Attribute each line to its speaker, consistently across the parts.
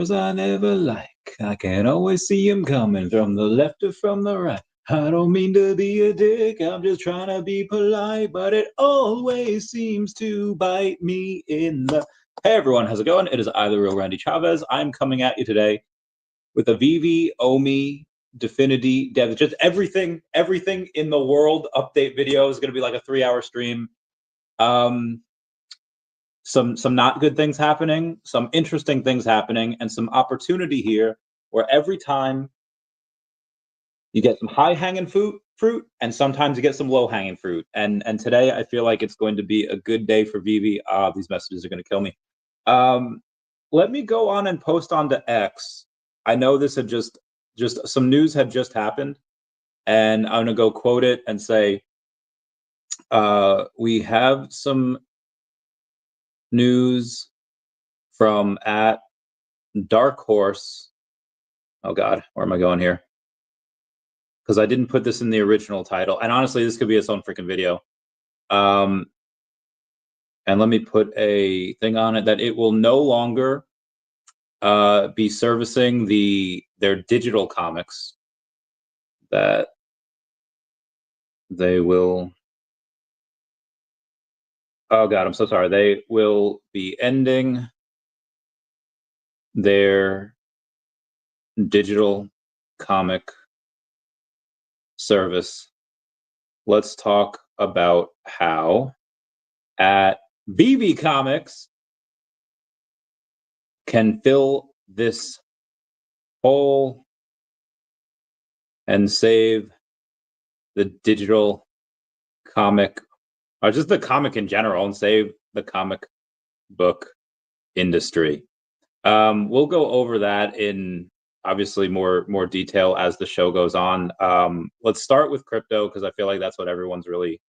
Speaker 1: I never like. I can always see him coming from the left or from the right. I don't mean to be a dick, I'm just trying to be polite, but it always seems to bite me in the... Hey everyone, how's it going? It is I, the real Randy Chavez. I'm coming at you today with a VeVe OMI DEVVE DEFX, just everything in the world update video. Is going to be like a 3-hour stream. Some not good things happening, some interesting things happening, and some opportunity here where every time you get some high-hanging fruit, and sometimes you get some low-hanging fruit. And today I feel like it's going to be a good day for VeVe. These messages are going to kill me. Let me go on and post onto X. I know this had just some news had just happened, and I'm going to go quote it and say, we have some news from at Dark Horse. Oh God, where am I going here? Because I didn't put this in the original title, and honestly, this could be its own freaking video. And let me put a thing on it that it will no longer be servicing their digital comics. That they will... Oh God, I'm so sorry. They will be ending their digital comic service. Let's talk about how at VeVe Comics can fill this hole and save the digital comic, or just the comic in general, and save the comic book industry. We'll go over that in obviously more detail as the show goes on. Let's start with crypto, because I feel like that's what everyone's really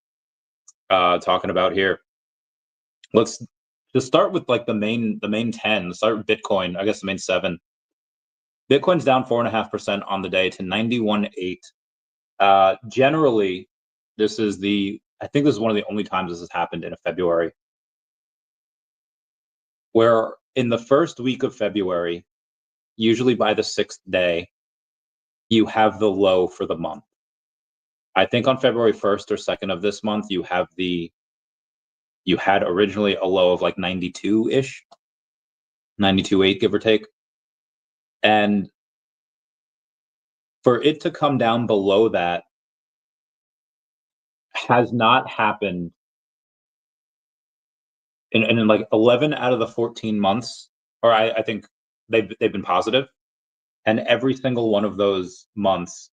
Speaker 1: talking about here. Let's just start with like the main 10. Start with Bitcoin, I guess the main 7. Bitcoin's down 4.5% on the day to 91.8. Generally, this is I think this is one of the only times this has happened in a February, where in the first week of February, usually by the 6th day, you have the low for the month. I think on February 1st or 2nd of this month, you had originally a low of like 92-ish, 92.8, give or take. And for it to come down below that has not happened in like 11 out of the 14 months, or I think they've been positive. And every single one of those months,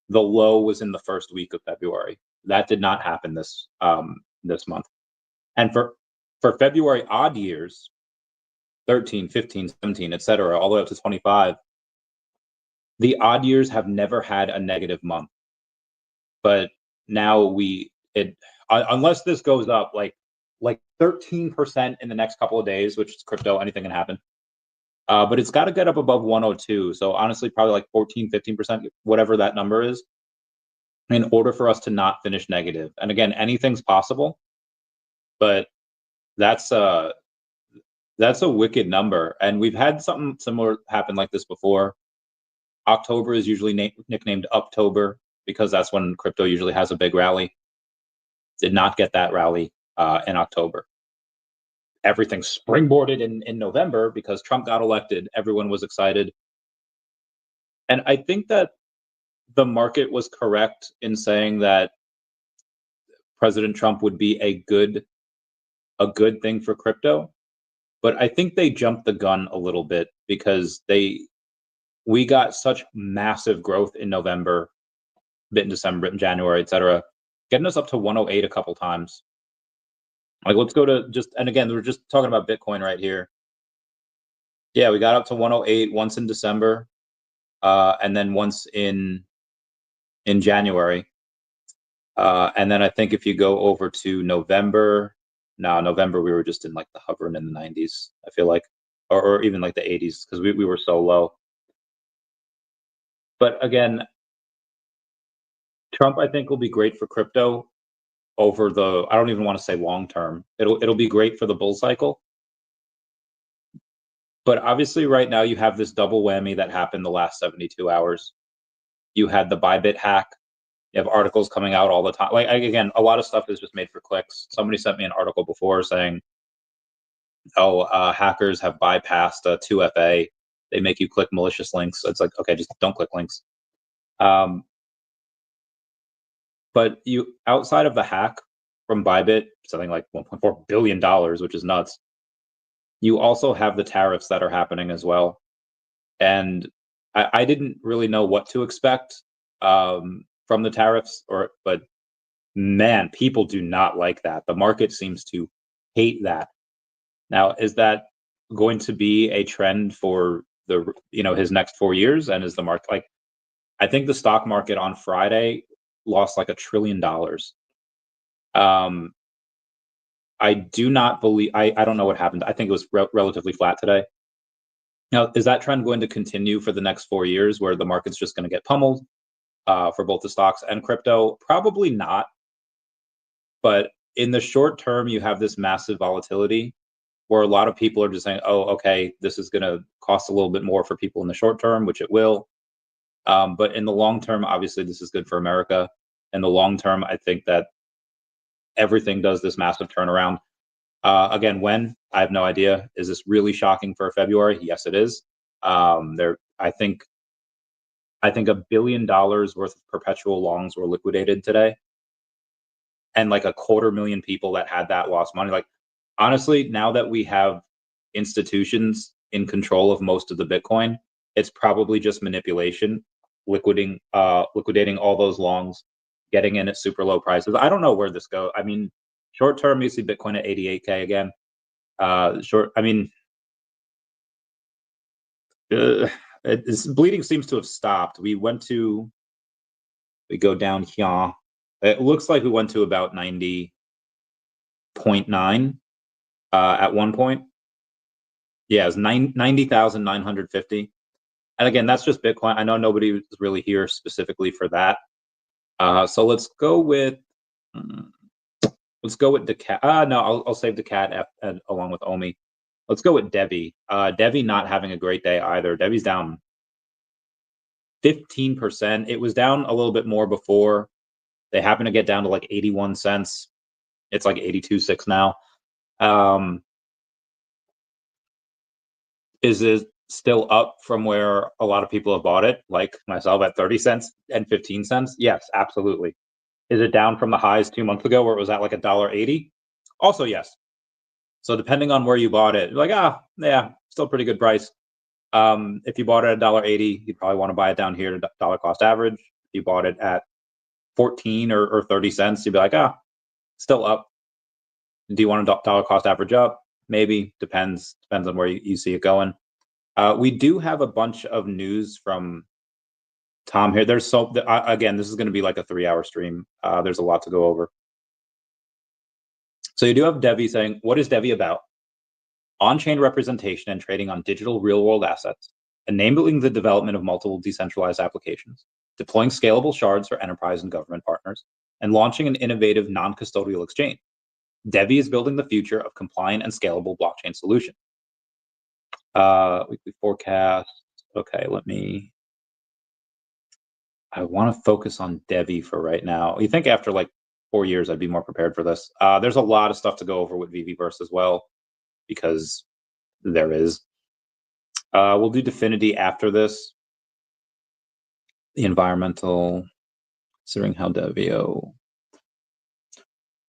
Speaker 1: the low was in the first week of February. That did not happen this month. And for February odd years, 13, 15, 17, etc., all the way up to 25, the odd years have never had a negative month. But now unless this goes up like 13% in the next couple of days, which is crypto, anything can happen. But it's got to get up above 102. So honestly, probably like 14, 15%, whatever that number is, in order for us to not finish negative. And again, anything's possible, but that's a wicked number. And we've had something similar happen like this before. October is usually nicknamed Uptober, because that's when crypto usually has a big rally. Did not get that rally in October. Everything springboarded in November because Trump got elected. Everyone was excited. And I think that the market was correct in saying that President Trump would be a good thing for crypto. But I think they jumped the gun a little bit, because we got such massive growth in November, bit in December, bit in January, etc., getting us up to 108 a couple times. Like, let's go to and again, we're just talking about Bitcoin right here. Yeah, we got up to 108 once in December, and then once in January. And then I think if you go over to November, November we were just in like the hovering in the 90s, I feel like, or even like the 80s, because we were so low. But again, Trump, I think, will be great for crypto over I don't even want to say long term. It'll be great for the bull cycle. But obviously right now you have this double whammy that happened the last 72 hours. You had the Bybit hack. You have articles coming out all the time. Like, again, a lot of stuff is just made for clicks. Somebody sent me an article before saying, oh, hackers have bypassed 2FA. They make you click malicious links. It's like, okay, just don't click links. But you, outside of the hack from Bybit, something like $1.4 billion, which is nuts, you also have the tariffs that are happening as well. And I didn't really know what to expect from the tariffs, but man, people do not like that. The market seems to hate that. Now, is that going to be a trend for his next 4 years? And is the market like? I think the stock market on Friday lost like $1 trillion. I do not believe. I don't know what happened. I think it was relatively flat today. Now, is that trend going to continue for the next 4 years, where the market's just going to get pummeled for both the stocks and crypto? Probably not. But in the short term, you have this massive volatility where a lot of people are just saying, oh, okay, this is going to cost a little bit more for people in the short term, which it will. But in the long term, obviously, this is good for America. In the long term, I think that everything does this massive turnaround. Again, when? I have no idea. Is this really shocking for February? Yes, it is. I think $1 billion worth of perpetual longs were liquidated today, and like 250,000 people that had that lost money. Like, honestly, now that we have institutions in control of most of the Bitcoin, it's probably just manipulation, liquidating all those longs, getting in at super low prices. I don't know where this goes. I mean, short term, you see Bitcoin at 88K again. Bleeding seems to have stopped. We go down here. It looks like we went to about 90.9 at one point. Yeah, it's 90,950. And again, that's just Bitcoin. I know nobody was really here specifically for that. So let's go with DeCat. No, I'll save DeCat along with OMI. Let's go with DEVVE. DEVVE not having a great day either. DEVVE's down 15%. It was down a little bit more before. They happen to get down to like 81 cents. It's like 82.6 now. Is it still up from where a lot of people have bought it, like myself, at 30 cents and 15 cents? Yes, absolutely. Is it down from the highs 2 months ago where it was at like $1.80? Also, yes. So depending on where you bought it, like, yeah, still pretty good price. If you bought it at $1.80, you'd probably want to buy it down here to dollar cost average. If you bought it at 14 or 30 cents, you'd be like, still up. Do you want a dollar cost average up? Maybe. Depends on where you see it going. We do have a bunch of news from Tom here. There's again, this is going to be like a 3-hour stream. There's a lot to go over. So you do have DEVVE saying, what is DEVVE about? On-chain representation and trading on digital real-world assets, enabling the development of multiple decentralized applications, deploying scalable shards for enterprise and government partners, and launching an innovative non-custodial exchange. DEVVE is building the future of compliant and scalable blockchain solutions. Weekly forecast. Okay, I want to focus on DEVVE for right now. You think after like 4 years, I'd be more prepared for this. There's a lot of stuff to go over with VeVeverse as well, because there is. We'll do Definity after this. The environmental, considering how DEVVE.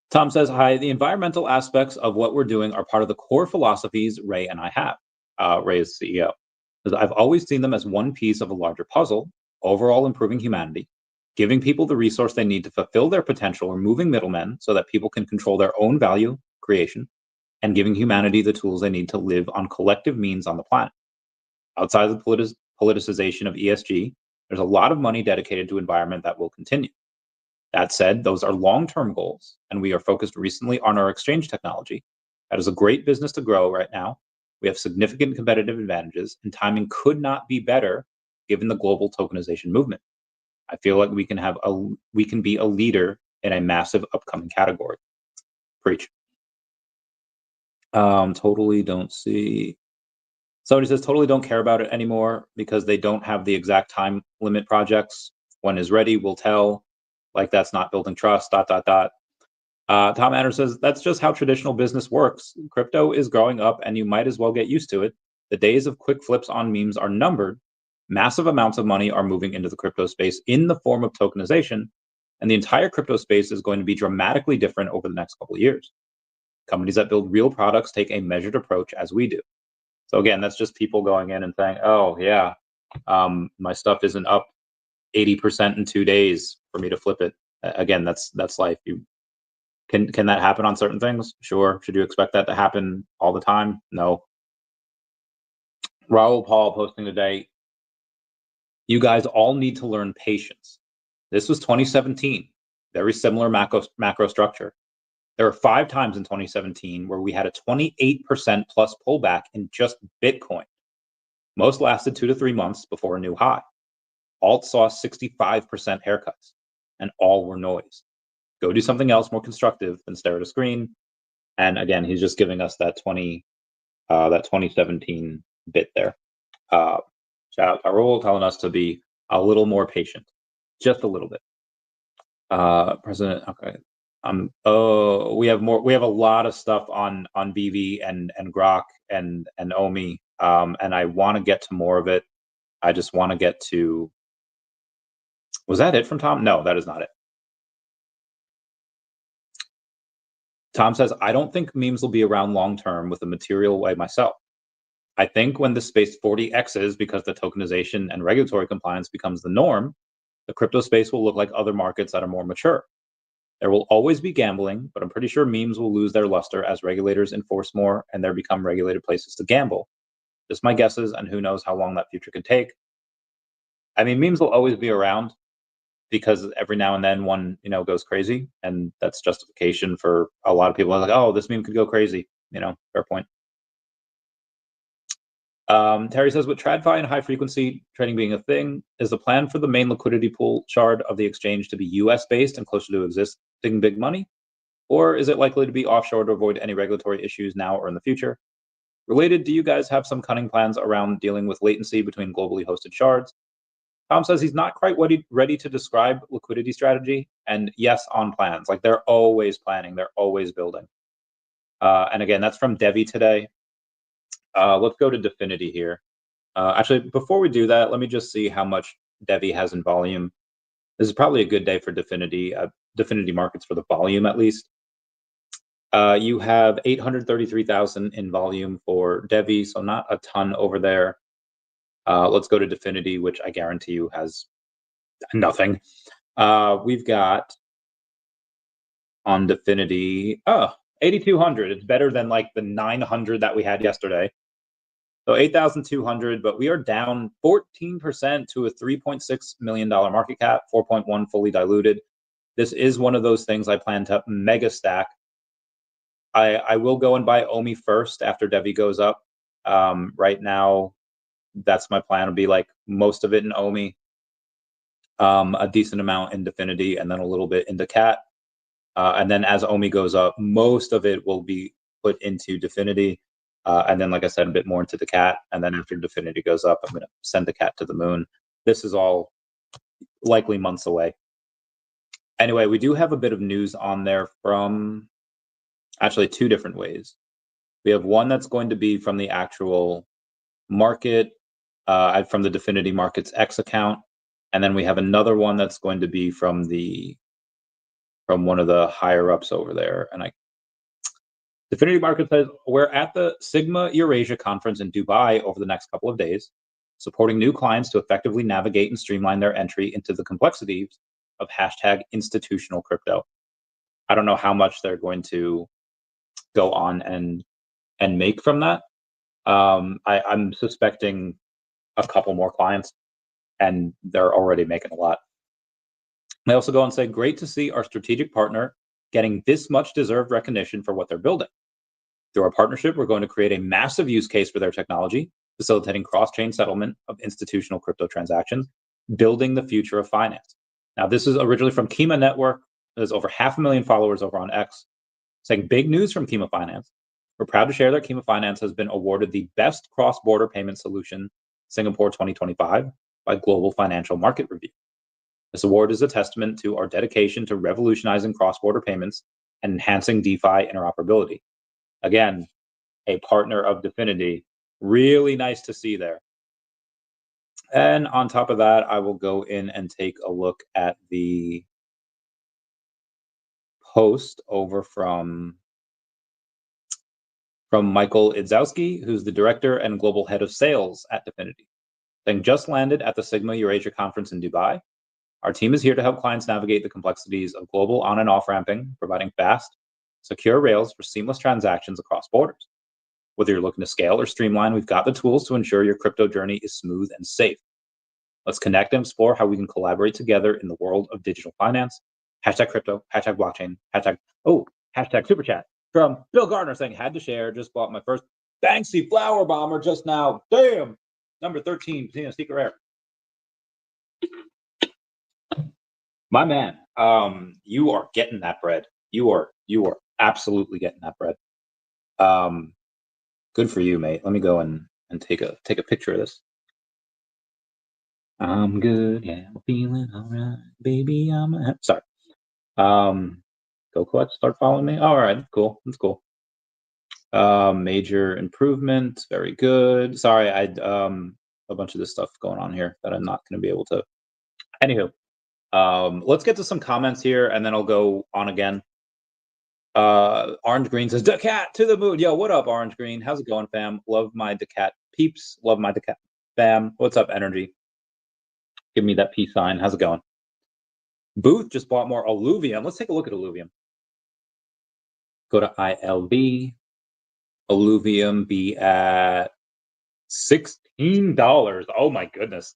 Speaker 1: Tom says, hi, the environmental aspects of what we're doing are part of the core philosophies Ray and I have. Ray is the CEO. I've always seen them as one piece of a larger puzzle, overall improving humanity, giving people the resource they need to fulfill their potential, removing middlemen so that people can control their own value creation, and giving humanity the tools they need to live on collective means on the planet. Outside of the politicization of ESG, there's a lot of money dedicated to environment that will continue. That said, those are long-term goals, and we are focused recently on our exchange technology. That is a great business to grow right now. We have significant competitive advantages, and timing could not be better given the global tokenization movement. I feel like we can be a leader in a massive upcoming category. Preach. Totally don't see. Somebody says totally don't care about it anymore because they don't have the exact time limit projects. When is ready, we'll tell. Like that's not building trust. ... Tom Adder says that's just how traditional business works. Crypto is growing up, and you might as well get used to it. The days of quick flips on memes are numbered. Massive amounts of money are moving into the crypto space in the form of tokenization, and the entire crypto space is going to be dramatically different over the next couple of years. Companies that build real products take a measured approach, as we do. So again, that's just people going in and saying, "Oh yeah, my stuff isn't up 80% in 2 days for me to flip it." Again, that's life. Can that happen on certain things? Sure. Should you expect that to happen all the time? No. Raul Paul posting today, you guys all need to learn patience. This was 2017, very similar macro structure. There were 5 times in 2017 where we had a 28% plus pullback in just Bitcoin. Most lasted 2 to 3 months before a new high. Alt saw 65% haircuts, and all were noise. Go do something else more constructive than stare at a screen. And again, he's just giving us that 2017 bit there. Shout out to Raul telling us to be a little more patient, just a little bit. President, okay. We have more. We have a lot of stuff on VeVe and Grok and OMI, and I want to get to more of it. I just want to get to. Was that it from Tom? No, that is not it. Tom says, I don't think memes will be around long term with a material way myself. I think when the space 40x's because the tokenization and regulatory compliance becomes the norm, the crypto space will look like other markets that are more mature. There will always be gambling, but I'm pretty sure memes will lose their luster as regulators enforce more and there become regulated places to gamble. Just my guesses, and who knows how long that future could take. I mean, memes will always be around because every now and then one, goes crazy, and that's justification for a lot of people. Like, oh, this meme could go crazy. Fair point. Terry says, with TradFi and high frequency trading being a thing, is the plan for the main liquidity pool shard of the exchange to be US based and closer to existing big money? Or is it likely to be offshore to avoid any regulatory issues now or in the future? Related, do you guys have some cunning plans around dealing with latency between globally hosted shards? Tom says he's not quite ready to describe liquidity strategy, and yes, on plans. Like they're always planning, they're always building. And again, that's from Devi today. Let's go to Definity here. Actually, before we do that, let me just see how much Devi has in volume. This is probably a good day for Definity markets for the volume at least. You have 833,000 in volume for Devi, so not a ton over there. Let's go to Definity, which I guarantee you has nothing. We've got on Definity, 8,200. It's better than like the 900 that we had yesterday. So 8,200, but we are down 14% to a $3.6 million market cap, 4.1 fully diluted. This is one of those things I plan to mega stack. I will go and buy OMI first after Devi goes up. Right now, that's my plan. It'll be like most of it in OMI, a decent amount in Definity, and then a little bit in DACAT. And then as OMI goes up, most of it will be put into Definity. And then, like I said, a bit more into DACAT. And then after Definity goes up, I'm going to send DACAT to the moon. This is all likely months away. Anyway, we do have a bit of news on there from actually 2 different ways. We have one that's going to be from the actual market, from the Definity Markets X account. And then we have another one that's going to be from one of the higher ups over there. And Definity Market says, we're at the Sigma Eurasia conference in Dubai over the next couple of days, supporting new clients to effectively navigate and streamline their entry into the complexities of #institutional crypto. I don't know how much they're going to go on and make from that. I'm suspecting a couple more clients, and they're already making a lot. They also go and say, great to see our strategic partner getting this much deserved recognition for what they're building. Through our partnership, we're going to create a massive use case for their technology, facilitating cross-chain settlement of institutional crypto transactions, building the future of finance. Now, this is originally from Kima Network. There's over 500,000 followers over on X, saying big news from Kima Finance. We're proud to share that Kima Finance has been awarded the Best Cross-Border Payment Solution Singapore 2025 by Global Financial Market Review. This award is a testament to our dedication to revolutionizing cross-border payments and enhancing DeFi interoperability. Again, a partner of Dfinity. Really nice to see there. And on top of that, I will go in and take a look at the post over from Michael Idzowski, who's the director and global head of sales at Dfinity. Saying, just landed at the Sigma Eurasia conference in Dubai. Our team is here to help clients navigate the complexities of global on and off ramping, providing fast, secure rails for seamless transactions across borders. Whether you're looking to scale or streamline, we've got the tools to ensure your crypto journey is smooth and safe. Let's connect and explore how we can collaborate together in the world of digital finance. Hashtag crypto, hashtag blockchain, hashtag super chat from Bill Gardner saying, had to share, just bought my first Banksy flower bomber just now. Damn. Number 13, secret rare. My man, you are getting that bread. You are absolutely getting that bread. Good for you, mate. Let me go and take a picture of this. I'm good, yeah, I'm feeling all right, baby. Sorry. Go collect, start following me. All right, cool. That's cool. Major improvement, very good. Sorry, I a bunch of this stuff going on here that I'm not going to be able to. Anywho, let's get to some comments here, and then I'll go on again. Orange Green says, DACAT to the moon. Yo, what up, Orange Green? How's it going, fam? Love my DACAT peeps. Love my DACAT fam. What's up, Energy? Give me that peace sign. How's it going? Booth just bought more Alluvium. Let's take a look at Alluvium. Go to ILV. Alluvium be at $16. Oh my goodness.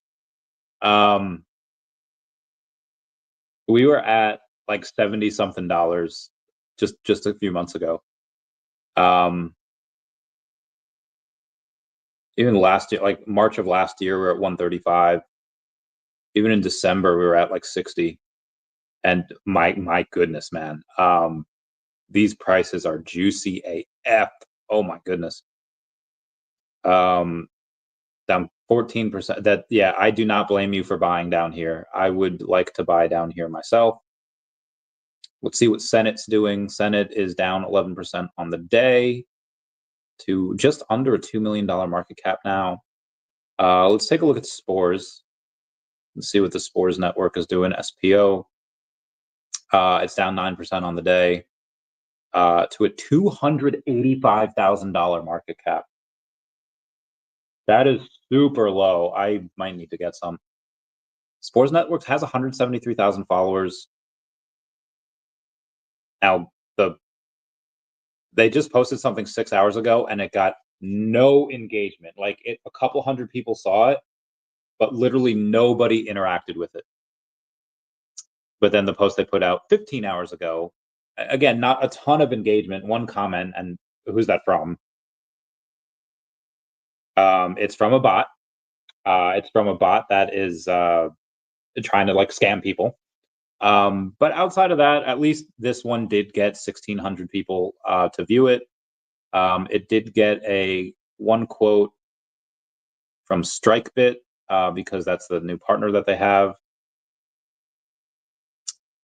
Speaker 1: We were at like 70 something dollars just a few months ago. Even last year, like March of last year, we were at 135. Even in December, we were at like 60. And my goodness, man. These prices are juicy AF. Oh my goodness. Down 14%. That, yeah, I do not blame you for buying down here. I would like to buy down here myself. Let's see what Senate's doing. Senate is down 11% on the day to just under a $2 million market cap now. Let's take a look at Spores. Let's see what the Spores network is doing. SPO. It's down 9% on the day to a $285,000 market cap. That is super low. I might need to get some. Spores Networks has 173,000 followers. Now, they just posted something 6 hours ago, and it got no engagement. Like, a couple hundred people saw it, but literally nobody interacted with it. But then the post they put out 15 hours ago, again, not a ton of engagement, one comment, and who's that from? It's from a bot. It's from a bot that is trying to like scam people. But outside of that, at least this one did get 1,600 people to view it. It did get one quote from StrikeBit because that's the new partner that they have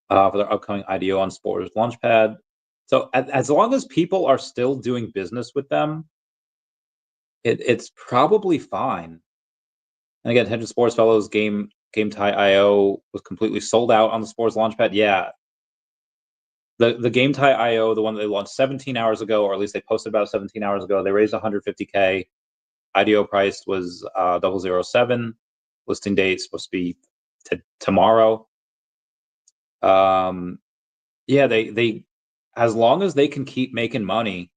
Speaker 1: for their upcoming IDO on Spores Launchpad. So as long as people are still doing business with them, it's probably fine. And again, attention Spores Fellows Game Tie IO was completely sold out on the Spores Launchpad. Yeah. The Game Tie IO, the one that they launched 17 hours ago, or at least they posted about 17 hours ago, they raised 150K. IDO price was 007. Listing date supposed to be tomorrow. Yeah, they as long as they can keep making money,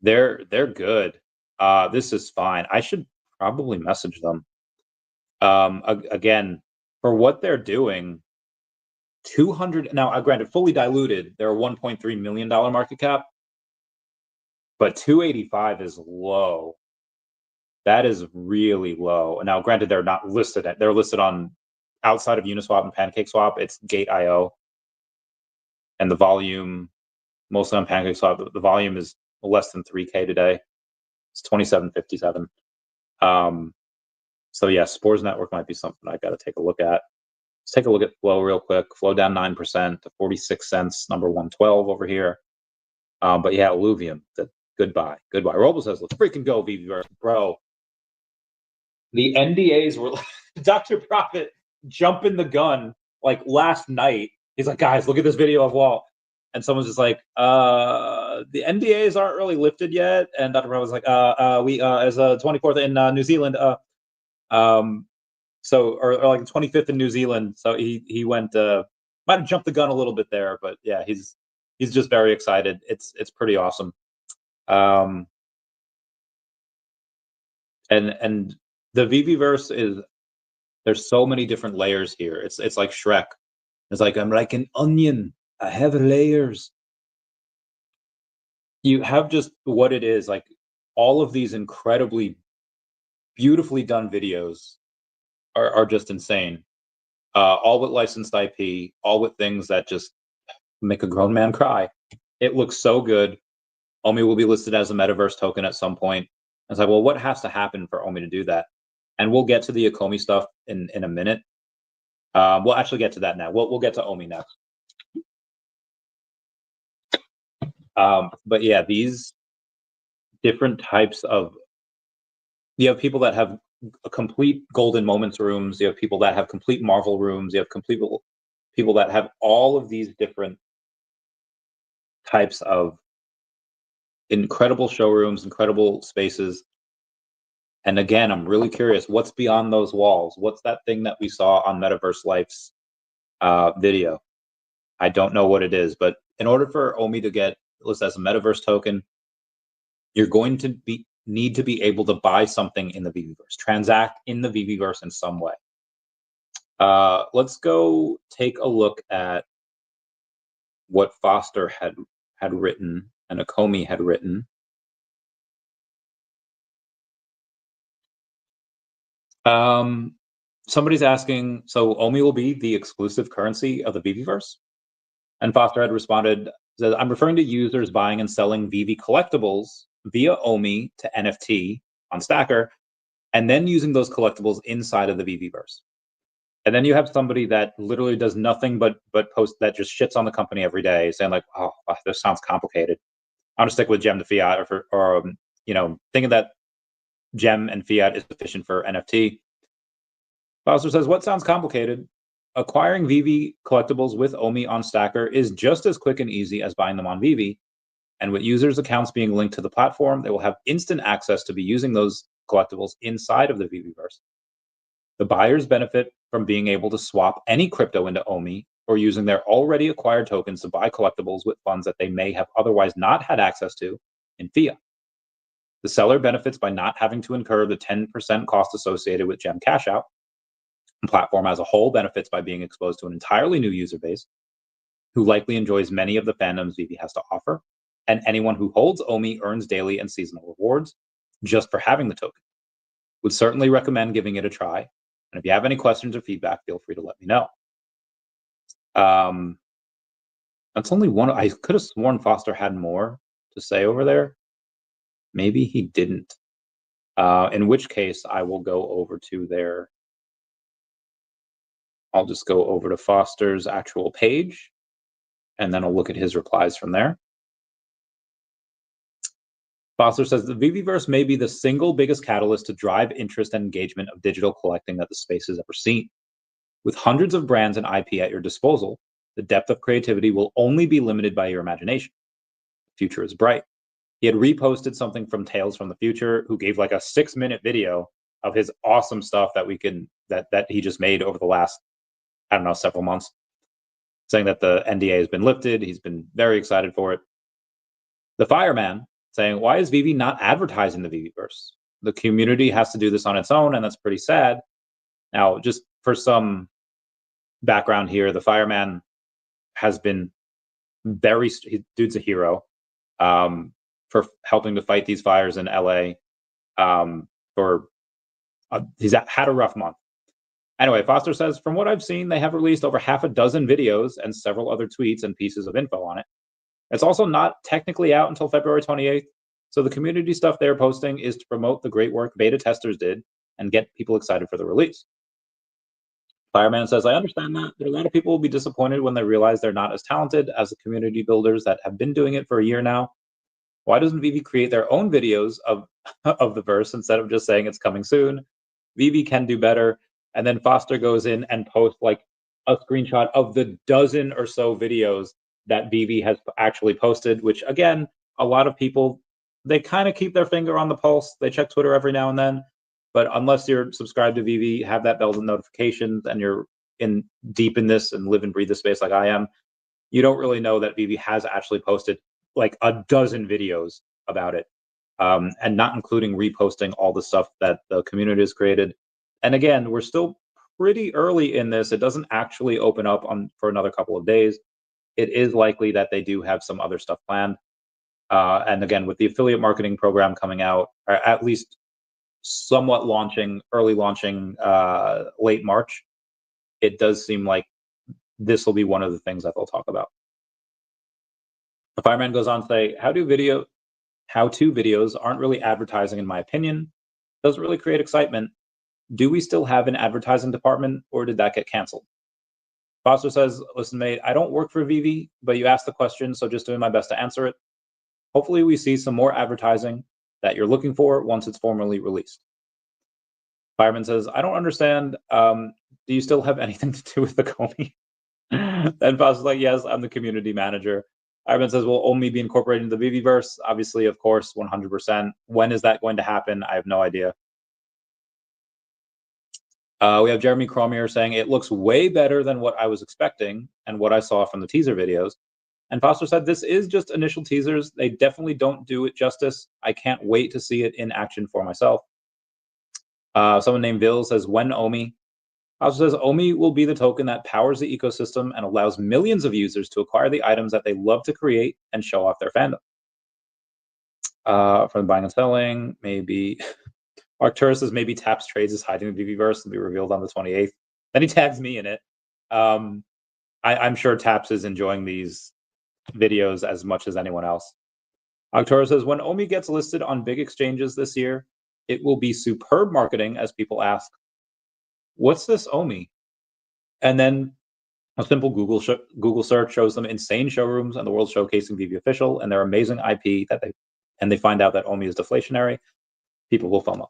Speaker 1: they're good. This is fine. I should probably message them. Again, for what they're doing, 200 now. Granted, fully diluted, they're a $1.3 million market cap, but 285 is low. That is really low. Now, granted, they're not listed. They're listed on outside of Uniswap and PancakeSwap. It's Gate.io, and the volume mostly on PancakeSwap. The volume is less than 3K today. It's 27.57. So yeah, Spores Network might be something I got to take a look at. Let's take a look at Flow real quick. Flow down 9% to 46 cents, number 112 over here. But yeah, Illuvium, goodbye. Robo says, let's freaking go, VeVeverse. Bro, the NDAs were Dr. Profit jumping the gun like last night. He's like, guys, look at this video of Walt. And someone's just like, the NDAs aren't really lifted yet. And Dr. Profit was like, we as a 24th in New Zealand, so or like 25th in New Zealand. So he went might have jumped the gun a little bit there, but yeah, he's just very excited. It's pretty awesome. And the VeVeverse is, there's so many different layers here. It's like Shrek. It's like, I'm like an onion. I have layers. You have just what it is, like all of these incredibly beautifully done videos are just insane. All with licensed IP, all with things that just make a grown man cry. It looks so good. OMI will be listed as a metaverse token at some point. It's like, well, what has to happen for OMI to do that? And we'll get to the Akomi stuff in a minute. We'll actually get to that now. We'll get to OMI next. But yeah, these different types of, you have people that have a complete golden moments rooms. You have people that have complete Marvel rooms. You have complete people that have all of these different types of incredible showrooms, incredible spaces. And again, I'm really curious, what's beyond those walls? What's that thing that we saw on Metaverse Life's video? I don't know what it is, but in order for OMI to get listed as a metaverse token, you're going to need to be able to buy something in the VeVeverse, transact in the VeVeverse in some way. Let's go take a look at what Foster had written and Akomi had written. Somebody's asking, so OMI will be the exclusive currency of the VeVeverse? And Foster had responded, says, I'm referring to users buying and selling VeVe collectibles via OMI to NFT on Stacker, and then using those collectibles inside of the VeVeverse. And then you have somebody that literally does nothing but post that just shits on the company every day, saying like, oh, this sounds complicated. I'm gonna stick with Gem to Fiat, or you know, thinking that Gem and Fiat is sufficient for NFT. Foster says, what sounds complicated? Acquiring VeVe collectibles with OMI on Stacker is just as quick and easy as buying them on VeVe. And with users' accounts being linked to the platform, they will have instant access to be using those collectibles inside of the VeVeverse. The buyers benefit from being able to swap any crypto into OMI or using their already acquired tokens to buy collectibles with funds that they may have otherwise not had access to in fiat. The seller benefits by not having to incur the 10% cost associated with Gem cash out. The platform as a whole benefits by being exposed to an entirely new user base who likely enjoys many of the fandoms VeVe has to offer. And anyone who holds OMI earns daily and seasonal rewards just for having the token. Would certainly recommend giving it a try. And if you have any questions or feedback, feel free to let me know. That's only one. I could have sworn Foster had more to say over there. Maybe he didn't. In which case, I will go over to their. I'll just go over to Foster's actual page, and then I'll look at his replies from there. Foster says the VeVeverse may be the single biggest catalyst to drive interest and engagement of digital collecting that the space has ever seen. With hundreds of brands and IP at your disposal, the depth of creativity will only be limited by your imagination. The future is bright. He had reposted something from Tales from the Future, who gave like a 6-minute video of his awesome stuff that that he just made over the last, I don't know, several months, saying that the NDA has been lifted. He's been very excited for it. The Fireman saying, why is VeVe not advertising the VeVeverse? The community has to do this on its own, and that's pretty sad. Now, just for some background here, the Fireman has been dude's a hero for helping to fight these fires in LA. He's had a rough month. Anyway, Foster says, from what I've seen, they have released over half a dozen videos and several other tweets and pieces of info on it. It's also not technically out until February 28th. So the community stuff they're posting is to promote the great work beta testers did and get people excited for the release. Fireman says, I understand that, but a lot of people will be disappointed when they realize they're not as talented as the community builders that have been doing it for a year now. Why doesn't VeVe create their own videos of the verse instead of just saying it's coming soon? VeVe can do better. And then Foster goes in and posts like a screenshot of the dozen or so videos that VeVe has actually posted, which again, a lot of people, they kind of keep their finger on the pulse. They check Twitter every now and then. But unless you're subscribed to VeVe, have that bell notifications, and you're in deep in this and live and breathe this space like I am, you don't really know that VeVe has actually posted like a dozen videos about it, and not including reposting all the stuff that the community has created. And again, we're still pretty early in this. It doesn't actually open up for another couple of days. It is likely that they do have some other stuff planned. And again, with the affiliate marketing program coming out, or at least somewhat early launching late March, it does seem like this will be one of the things that they'll talk about. The Fireman goes on to say, how-to videos aren't really advertising in my opinion. Doesn't really create excitement. Do we still have an advertising department, or did that get canceled? Foster says, listen, mate, I don't work for VeVe, but you asked the question, so just doing my best to answer it. Hopefully we see some more advertising that you're looking for once it's formally released. Fireman says, I don't understand. Do you still have anything to do with the Comey? And Foster's like, yes, I'm the community manager. Fireman says, will OMI be incorporated into the VeVeverse? Obviously, of course, 100%. When is that going to happen? I have no idea. We have Jeremy Cromier saying, it looks way better than what I was expecting and what I saw from the teaser videos. And Foster said, this is just initial teasers. They definitely don't do it justice. I can't wait to see it in action for myself. Someone named Bill says, when OMI? Foster says, OMI will be the token that powers the ecosystem and allows millions of users to acquire the items that they love to create and show off their fandom. From buying and selling, maybe... Arcturus says maybe Taps Trades is hiding the VeVeverse and be revealed on the 28th. Then he tags me in it. I'm sure Taps is enjoying these videos as much as anyone else. Arcturus says, when OMI gets listed on big exchanges this year, it will be superb marketing as people ask, what's this OMI? And then a simple Google search shows them insane showrooms and the world showcasing VeVe Official and their amazing IP and they find out that OMI is deflationary. People will FOMO.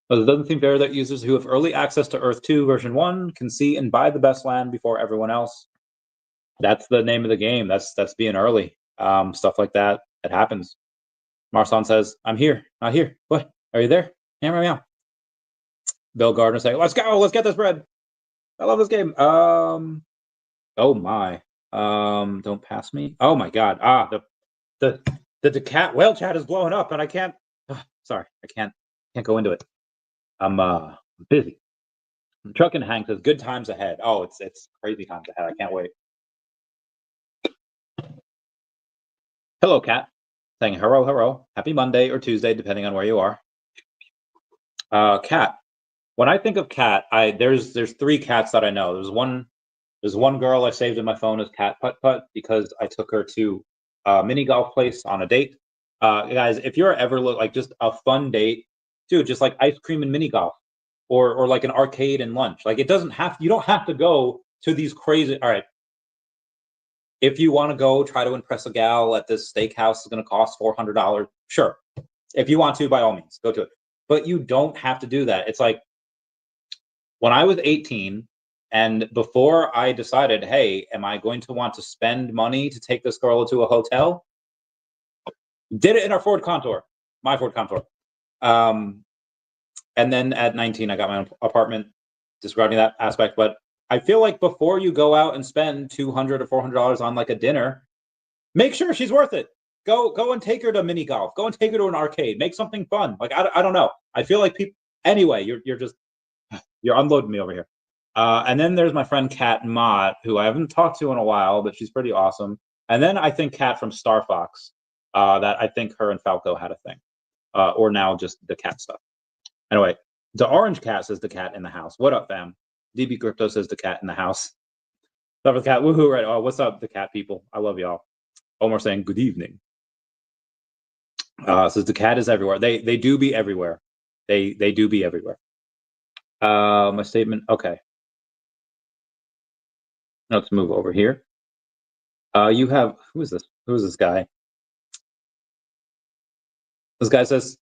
Speaker 1: But it doesn't seem fair that users who have early access to Earth 2 version 1 can see and buy the best land before everyone else. That's the name of the game. That's being early. Stuff like that happens. Marsan says, I'm here, not here. What? Are you there? Meow, meow, meow. Bill Gardner saying, let's go, let's get this bread. I love this game. Oh my. Don't pass me. Oh my god. The DACAT whale chat is blowing up and I can't sorry, I can't go into it. I'm busy. Truck and Hank says, good times ahead. Oh, it's crazy times ahead. I can't wait. Hello, Kat. Saying hello, hello. Happy Monday or Tuesday, depending on where you are. Kat. When I think of Kat, there's three cats that I know. There's one girl I saved in my phone as Cat Putt Putt because I took her to a mini golf place on a date. Guys, if you're ever like just a fun date, dude, just like ice cream and mini golf, or like an arcade and lunch. Like you don't have to go to these crazy. All right, if you want to go try to impress a gal at this steakhouse, is going to cost $400. Sure, if you want to, by all means, go to it. But you don't have to do that. It's like when I was 18, and before I decided, hey, am I going to want to spend money to take this girl to a hotel? Did it in our Ford Contour, my Ford Contour. And then at 19, I got my own apartment, disregarding that aspect. But I feel like before you go out and spend $200 or $400 on like a dinner, make sure she's worth it. Go and take her to mini golf. Go and take her to an arcade. Make something fun. Like I don't know. I feel like people. Anyway, you're unloading me over here. And then there's my friend Kat Mott, who I haven't talked to in a while, but she's pretty awesome. And then I think Kat from Star Fox, that I think her and Falco had a thing, or now just the cat stuff. Anyway, the Orange Cat says the cat in the house. What up, fam? DB Crypto says the cat in the house. That was cat. Woohoo! Right. Oh, what's up, the cat people? I love y'all. Omar saying good evening. Says the cat is everywhere. They do be everywhere. They do be everywhere. My statement. Okay. Let's move over here. You have who is this? Who is this guy? This guy says,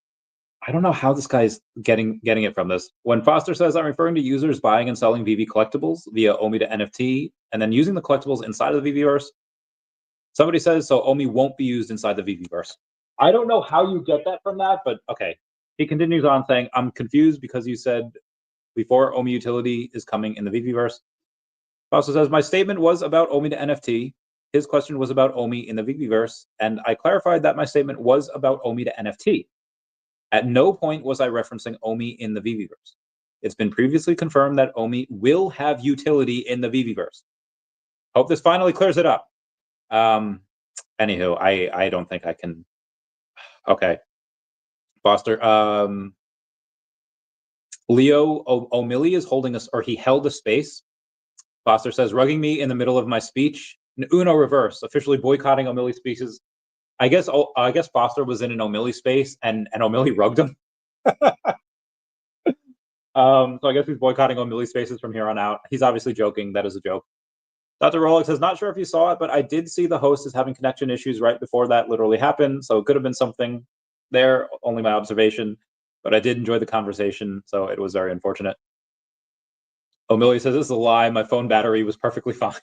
Speaker 1: I don't know how this guy's getting it from this. When Foster says, I'm referring to users buying and selling VeVe collectibles via OMI to NFT and then using the collectibles inside of the VeVeverse. Somebody says, so OMI won't be used inside the VeVeverse. I don't know how you get that from that, but okay. He continues on saying, I'm confused because you said before OMI utility is coming in the VeVeverse. Foster says, my statement was about OMI to NFT. His question was about OMI in the VeVeverse, and I clarified that my statement was about OMI to NFT. At no point was I referencing OMI in the VeVeverse. It's been previously confirmed that OMI will have utility in the VeVeverse. Hope this finally clears it up. Anywho, I don't think I can. Okay. Foster. Leo O'Milly is holding us, or he held a space. Foster says, rugging me in the middle of my speech. Uno reverse, officially boycotting O'Milly speeches. I guess Foster was in an O'Milly space and O'Milly rugged him. So I guess he's boycotting O'Milly spaces from here on out. He's obviously joking. That is a joke. Dr. Rolex says, not sure if you saw it, but I did see the host is having connection issues right before that literally happened. So it could have been something there, only my observation. But I did enjoy the conversation, so it was very unfortunate. O'Milly says, this is a lie. My phone battery was perfectly fine.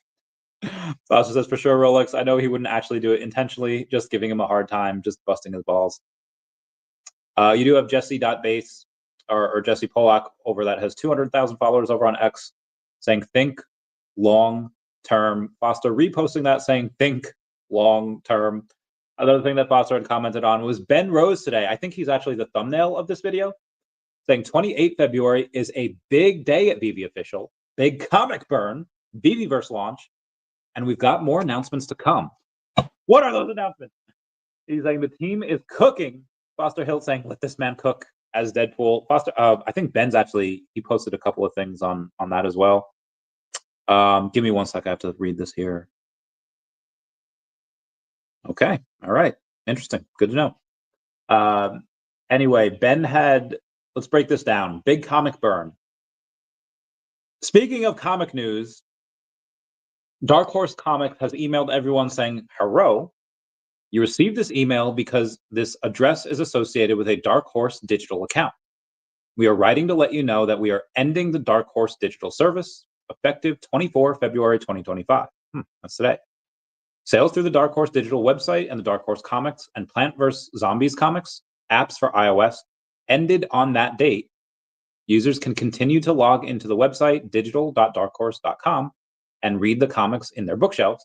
Speaker 1: Foster says, for sure, Rolex. I know he wouldn't actually do it intentionally, just giving him a hard time, just busting his balls. You do have Jesse.base or Jesse Polak over that has 200,000 followers over on X saying, think long term. Foster reposting that saying, think long term. Another thing that Foster had commented on was Ben Rose today. I think he's actually the thumbnail of this video, saying 28 February is a big day at VeVe Official, big comic burn, VeVeverse launch, and we've got more announcements to come. What are those announcements? He's saying the team is cooking. Foster Hill saying, let this man cook as Deadpool. Foster, I think Ben's actually, he posted a couple of things on that as well. Give me one sec. I have to read this here. Okay. All right. Interesting. Good to know. Anyway, Ben had, let's break this down. Big comic burn. Speaking of comic news, Dark Horse Comics has emailed everyone saying, hello, you received this email because this address is associated with a Dark Horse digital account. We are writing to let you know that we are ending the Dark Horse digital service effective 24 February 2025. That's today. Sales through the Dark Horse digital website and the Dark Horse Comics and Plant vs. Zombies comics apps for iOS ended on that date. Users can continue to log into the website digital.darkhorse.com and read the comics in their bookshelves.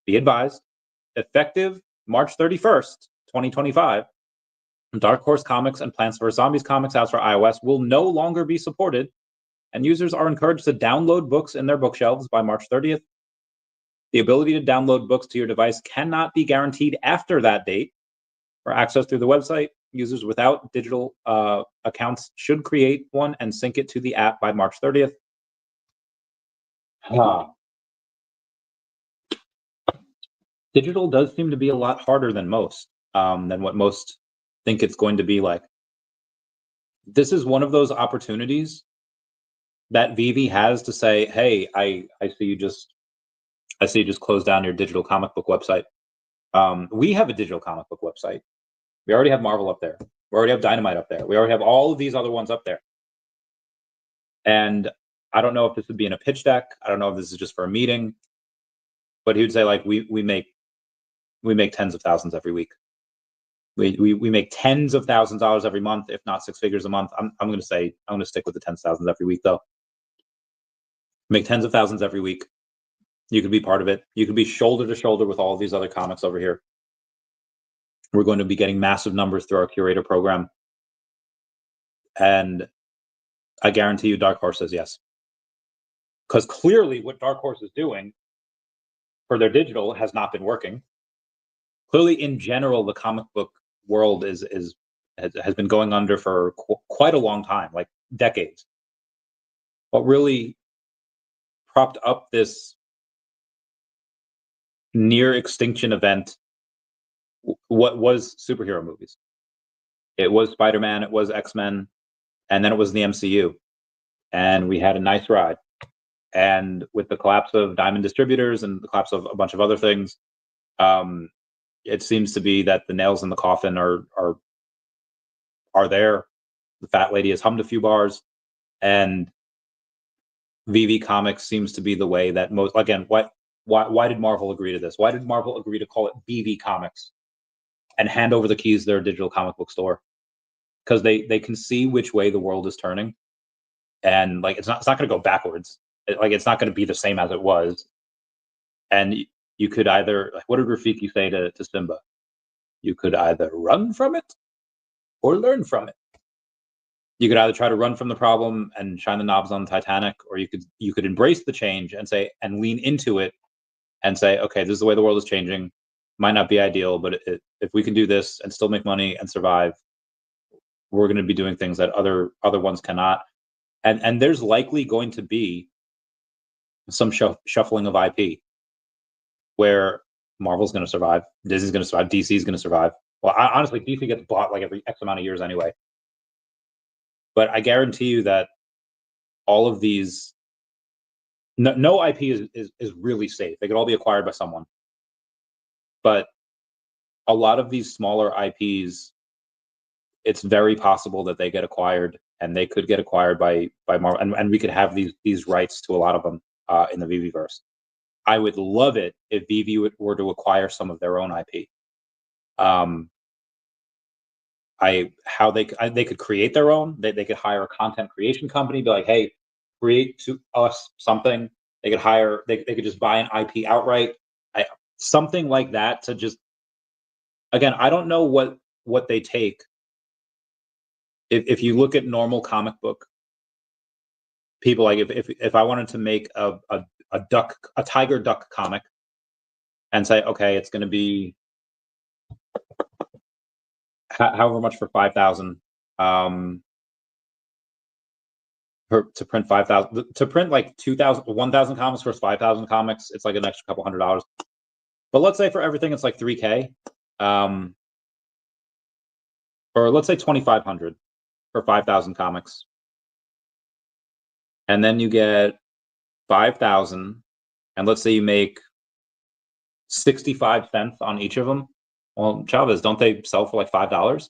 Speaker 1: Be advised, effective March 31st, 2025, Dark Horse Comics and Plants vs. Zombies comics apps for iOS will no longer be supported, and users are encouraged to download books in their bookshelves by March 30th. The ability to download books to your device cannot be guaranteed after that date. For access through the website, users without digital accounts should create one and sync it to the app by March 30th. Digital does seem to be a lot harder than most, than what most think it's going to be like. This is one of those opportunities that VeVe has to say, hey, I see you just closed down your digital comic book website. We have a digital comic book website. We already have Marvel up there. We already have Dynamite up there. We already have all of these other ones up there. And I don't know if this would be in a pitch deck. I don't know if this is just for a meeting. But he would say, like, we make tens of thousands every week. We make tens of thousands of dollars every month, if not six figures a month. I'm going to stick with the tens of thousands every week, though. Make tens of thousands every week. You could be part of it. You could be shoulder to shoulder with all of these other comics over here. We're going to be getting massive numbers through our curator program. And I guarantee you Dark Horse says yes. Because clearly what Dark Horse is doing for their digital has not been working. Clearly, in general, the comic book world has been going under for quite a long time, like decades. What really propped up this near extinction event. What was superhero movies? It was Spider-Man, it was X-Men, and then it was the MCU. And we had a nice ride. And with the collapse of Diamond Distributors and the collapse of a bunch of other things, it seems to be that the nails in the coffin are there. The fat lady has hummed a few bars, and VeVe Comics seems to be the way that most. Again, why did Marvel agree to this? Why did Marvel agree to call it VeVe Comics and hand over the keys to their digital comic book store? Because they can see which way the world is turning, and like it's not going to go backwards. It's not going to be the same as it was. And you could either, like, what did Rafiki say to Simba? You could either run from it or learn from it. You could either try to run from the problem and shine the knobs on the Titanic, or you could embrace the change and lean into it and say, okay, this is the way the world is changing. Might not be ideal, but if we can do this and still make money and survive, we're going to be doing things that other ones cannot. And there's likely going to be some shuffling of IP where Marvel's going to survive, Disney's going to survive, DC's going to survive. Well, honestly, DC gets bought like every X amount of years anyway. But I guarantee you that all of these, no IP is really safe. They could all be acquired by someone. But a lot of these smaller IPs, it's very possible that they get acquired, and they could get acquired by Marvel, and we could have these rights to a lot of them in the VeVeverse. I would love it if VeVe were to acquire some of their own IP. They could create their own. They could hire a content creation company, be like, hey, create to us something. They could just buy an IP outright, something like that. To just, again, I don't know what they take. If you look at normal comic book people, like if I wanted to make a tiger duck comic and say, okay, it's going to be however much for 5,000, to print 5,000, to print like 2,000, 1,000 comics versus 5,000 comics, it's like an extra couple $100. But let's say for everything it's like $3K, or let's say 2,500 for 5,000 comics, and then you get 5,000, and let's say you make 65 cents on each of them. Well, Chavez, don't they sell for like $5?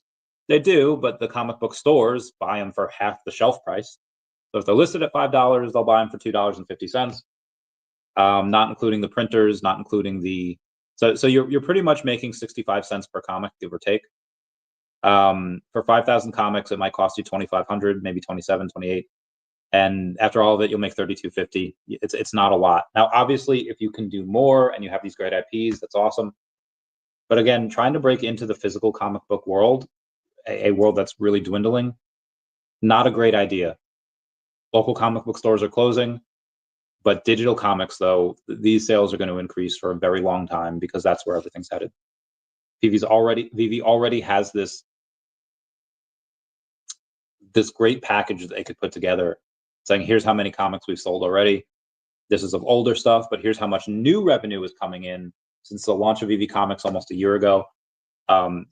Speaker 1: They do, but the comic book stores buy them for half the shelf price. So if they're listed at $5, they'll buy them for $2.50, not including the printers, not including the. So you're pretty much making 65 cents per comic, give or take. For 5,000 comics, it might cost you 2,500, maybe 27, 28. And after all of it, you'll make 32.50. It's not a lot. Now, obviously, if you can do more and you have these great IPs, that's awesome. But again, trying to break into the physical comic book world, a world that's really dwindling, not a great idea. Local comic book stores are closing, but digital comics, though, these sales are going to increase for a very long time because that's where everything's headed. VeVe already has this great package that they could put together, saying, here's how many comics we've sold already. This is of older stuff, but here's how much new revenue is coming in since the launch of VeVe Comics almost a year ago.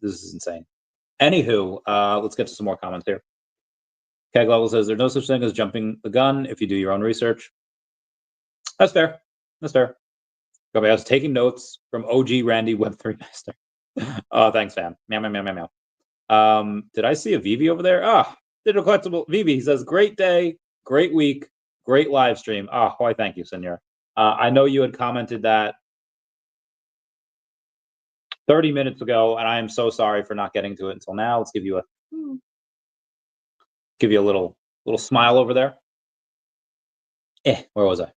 Speaker 1: This is insane. Anywho, let's get to some more comments here. Keg Level says, there's no such thing as jumping the gun if you do your own research. That's fair. That's fair. I was taking notes from OG Randy Web3 Master. Oh, thanks, fam. Meow, meow, meow, meow, meow. Did I see a VeVe over there? Digital Collectible VeVe. He says, great day, great week, great live stream. Why, thank you, senor. I know you had commented that 30 minutes ago, and I am so sorry for not getting to it until now. Let's give you a little smile over there. Where was I?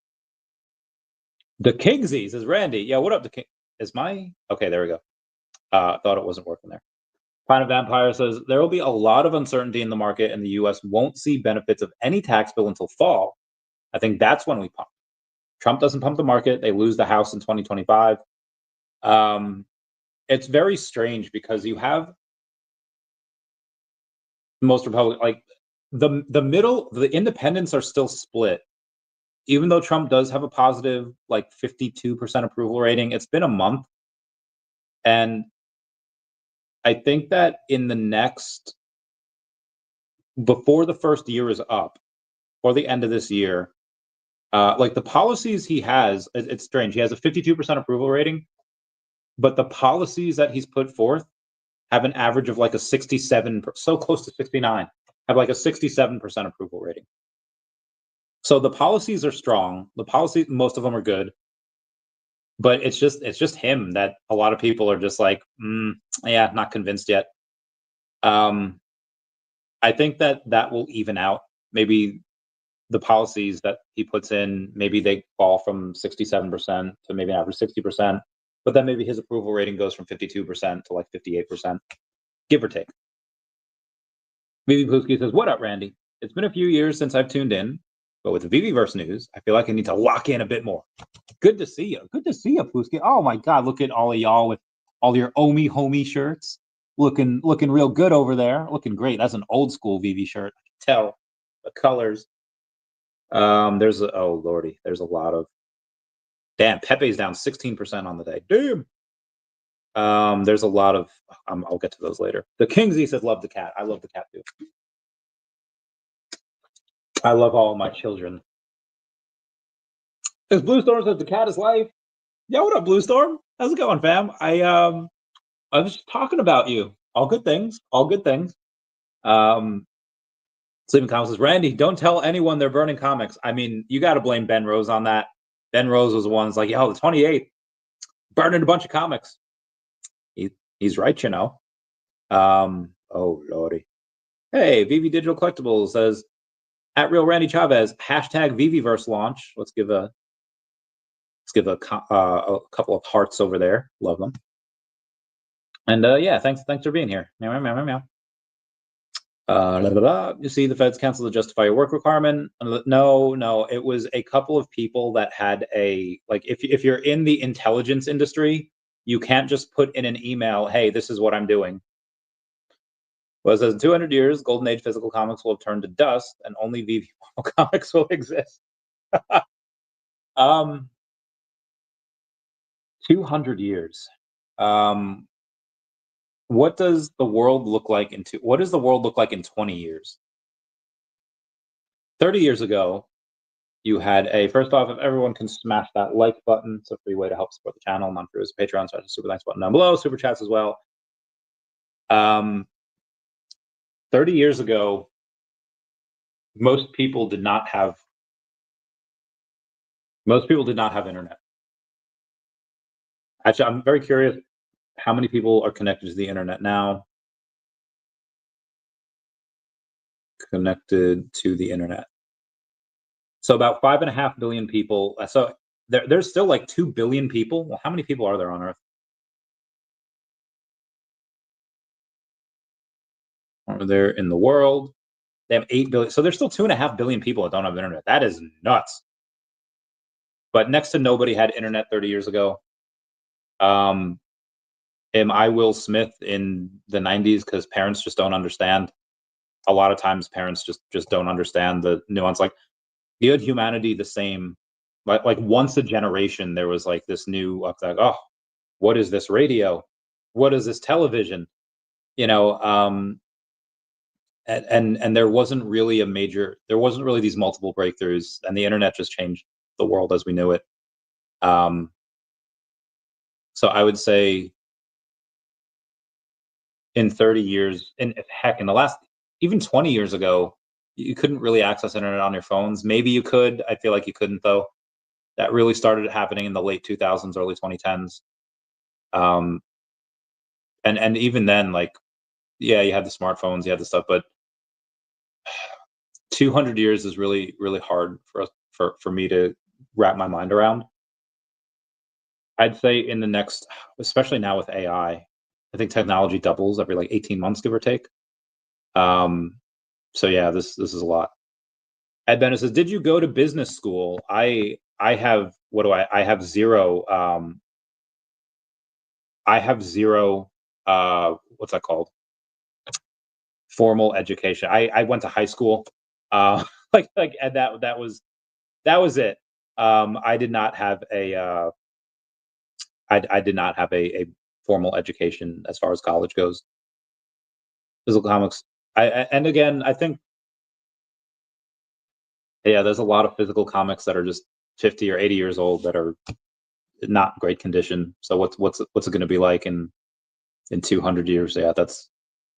Speaker 1: The Kingsies says Randy. Yeah, what up, the King? Okay, there we go. Thought it wasn't working there. Pine of Vampire says there will be a lot of uncertainty in the market, and the U.S. won't see benefits of any tax bill until fall. I think that's when we pump. Trump doesn't pump the market; they lose the House in 2025. It's very strange because you have most Republican, like the independents are still split even though Trump does have a positive, like 52% approval rating, it's been a month. And I think that in the next, before the first year is up, or the end of this year, like the policies he has, it's strange. He has a 52% approval rating, but the policies that he's put forth have an average of like a 67, so close to 69, have like a 67% approval rating. So the policies are strong. The policies, most of them are good, but it's just him that a lot of people are just like, yeah, not convinced yet. I think that will even out. Maybe the policies that he puts in, maybe they fall from 67% to maybe an average 60%, but then maybe his approval rating goes from 52% to like 58%, give or take. VeVe Plusky says, "What up, Randy? It's been a few years since I've tuned in, but with the VeVeverse news, I feel like I need to lock in a bit more. Good to see you. Good to see you, Plusky. Oh my God, look at all of y'all with all your OMI homie shirts. Looking real good over there. Looking great. That's an old school VeVe shirt. I can tell the colors. Oh lordy, there's a lot of, damn, Pepe's down 16% on the day. Damn. There's a lot of, I'll get to those later. The Kingsy says, love the cat. I love the cat too. I love all of my children. As Blue Storm says, the cat is life. Yeah, what up, Blue Storm? How's it going, fam? I was just talking about you. All good things. All good things. Sleeping Comics says, Randy, don't tell anyone they're burning comics. I mean, you got to blame Ben Rose on that. Ben Rose was the one that's like, yo, the 28th, burning a bunch of comics. He's right, you know. Oh lordy. Hey, VeVe Digital Collectibles says, at Real Randy Chavez, hashtag VeVeverse launch. Let's give a couple of hearts over there. Love them. And yeah, thanks for being here. Meow, meow, meow, meow. You see, the feds canceled the justify your work requirement. No, it was a couple of people that had a, like, if you're in the intelligence industry, you can't just put in an email, hey, this is what I'm doing. Well, it says in 200 years, Golden Age physical comics will have turned to dust, and only VeVe comics will exist. 200 years. What does the world look like in 20 years? 30 years ago, you had first off, if everyone can smash that like button, it's a free way to help support the channel. Non-free is Patreon, so super thanks button down below, super chats as well. 30 years ago, most people did not have internet. Actually, I'm very curious how many people are connected to the internet now. Connected to the internet. So about 5.5 billion people. So there's still like 2 billion people. Well, how many people are there on Earth? Are there in the world? They have 8 billion. So there's still 2.5 billion people that don't have internet. That is nuts. But next to nobody had internet 30 years ago. Am I Will Smith in the 90s? Because parents just don't understand. A lot of times parents just don't understand the nuance. Like, you had humanity the same, like once a generation, there was like this new, like, oh, what is this radio? What is this television? You know, and there wasn't really these multiple breakthroughs, and the internet just changed the world as we knew it. So I would say in 30 years, and heck, in the last, even 20 years ago, you couldn't really access internet on your phones. Maybe you could. I feel like you couldn't, though. That really started happening in the late 2000s, early 2010s. And even then, like, yeah, you had the smartphones, you had the stuff, but 200 years is really, really hard for me to wrap my mind around. I'd say in the next, especially now with AI, I think technology doubles every like 18 months, give or take. So yeah, this is a lot. Ed Bennett says, did you go to business school? I have, I have zero, what's that called? Formal education. I went to high school. And that was that was it. I did not have a I did not have a formal education as far as college goes. Physical comics. And again, I think, yeah, there's a lot of physical comics that are just 50 or 80 years old that are not great condition. So what's it going to be like in 200 years? Yeah, that's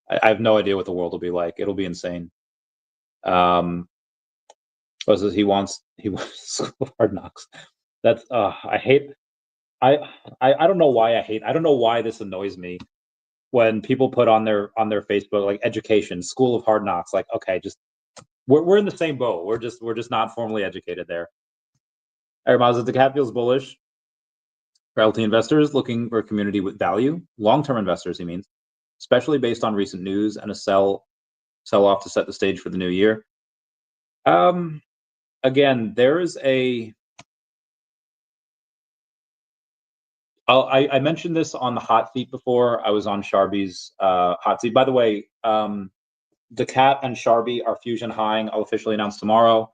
Speaker 1: I have no idea what the world will be like. It'll be insane. Was it he wants School of Hard Knocks? That's I hate I I don't know why I don't know why this annoys me when people put on their Facebook like education, School of Hard Knocks. Like, okay, just we're in the same boat. We're just not formally educated there. Airmiles, the cap feels bullish for LT investors looking for a community with value. Long-term investors, he means, especially based on recent news and a sell off to set the stage for the new year. Again, there is a. I mentioned this on the hot seat before. I was on Sharby's hot seat. By the way, DeCat and Sharby are fusion high. I'll officially announce tomorrow.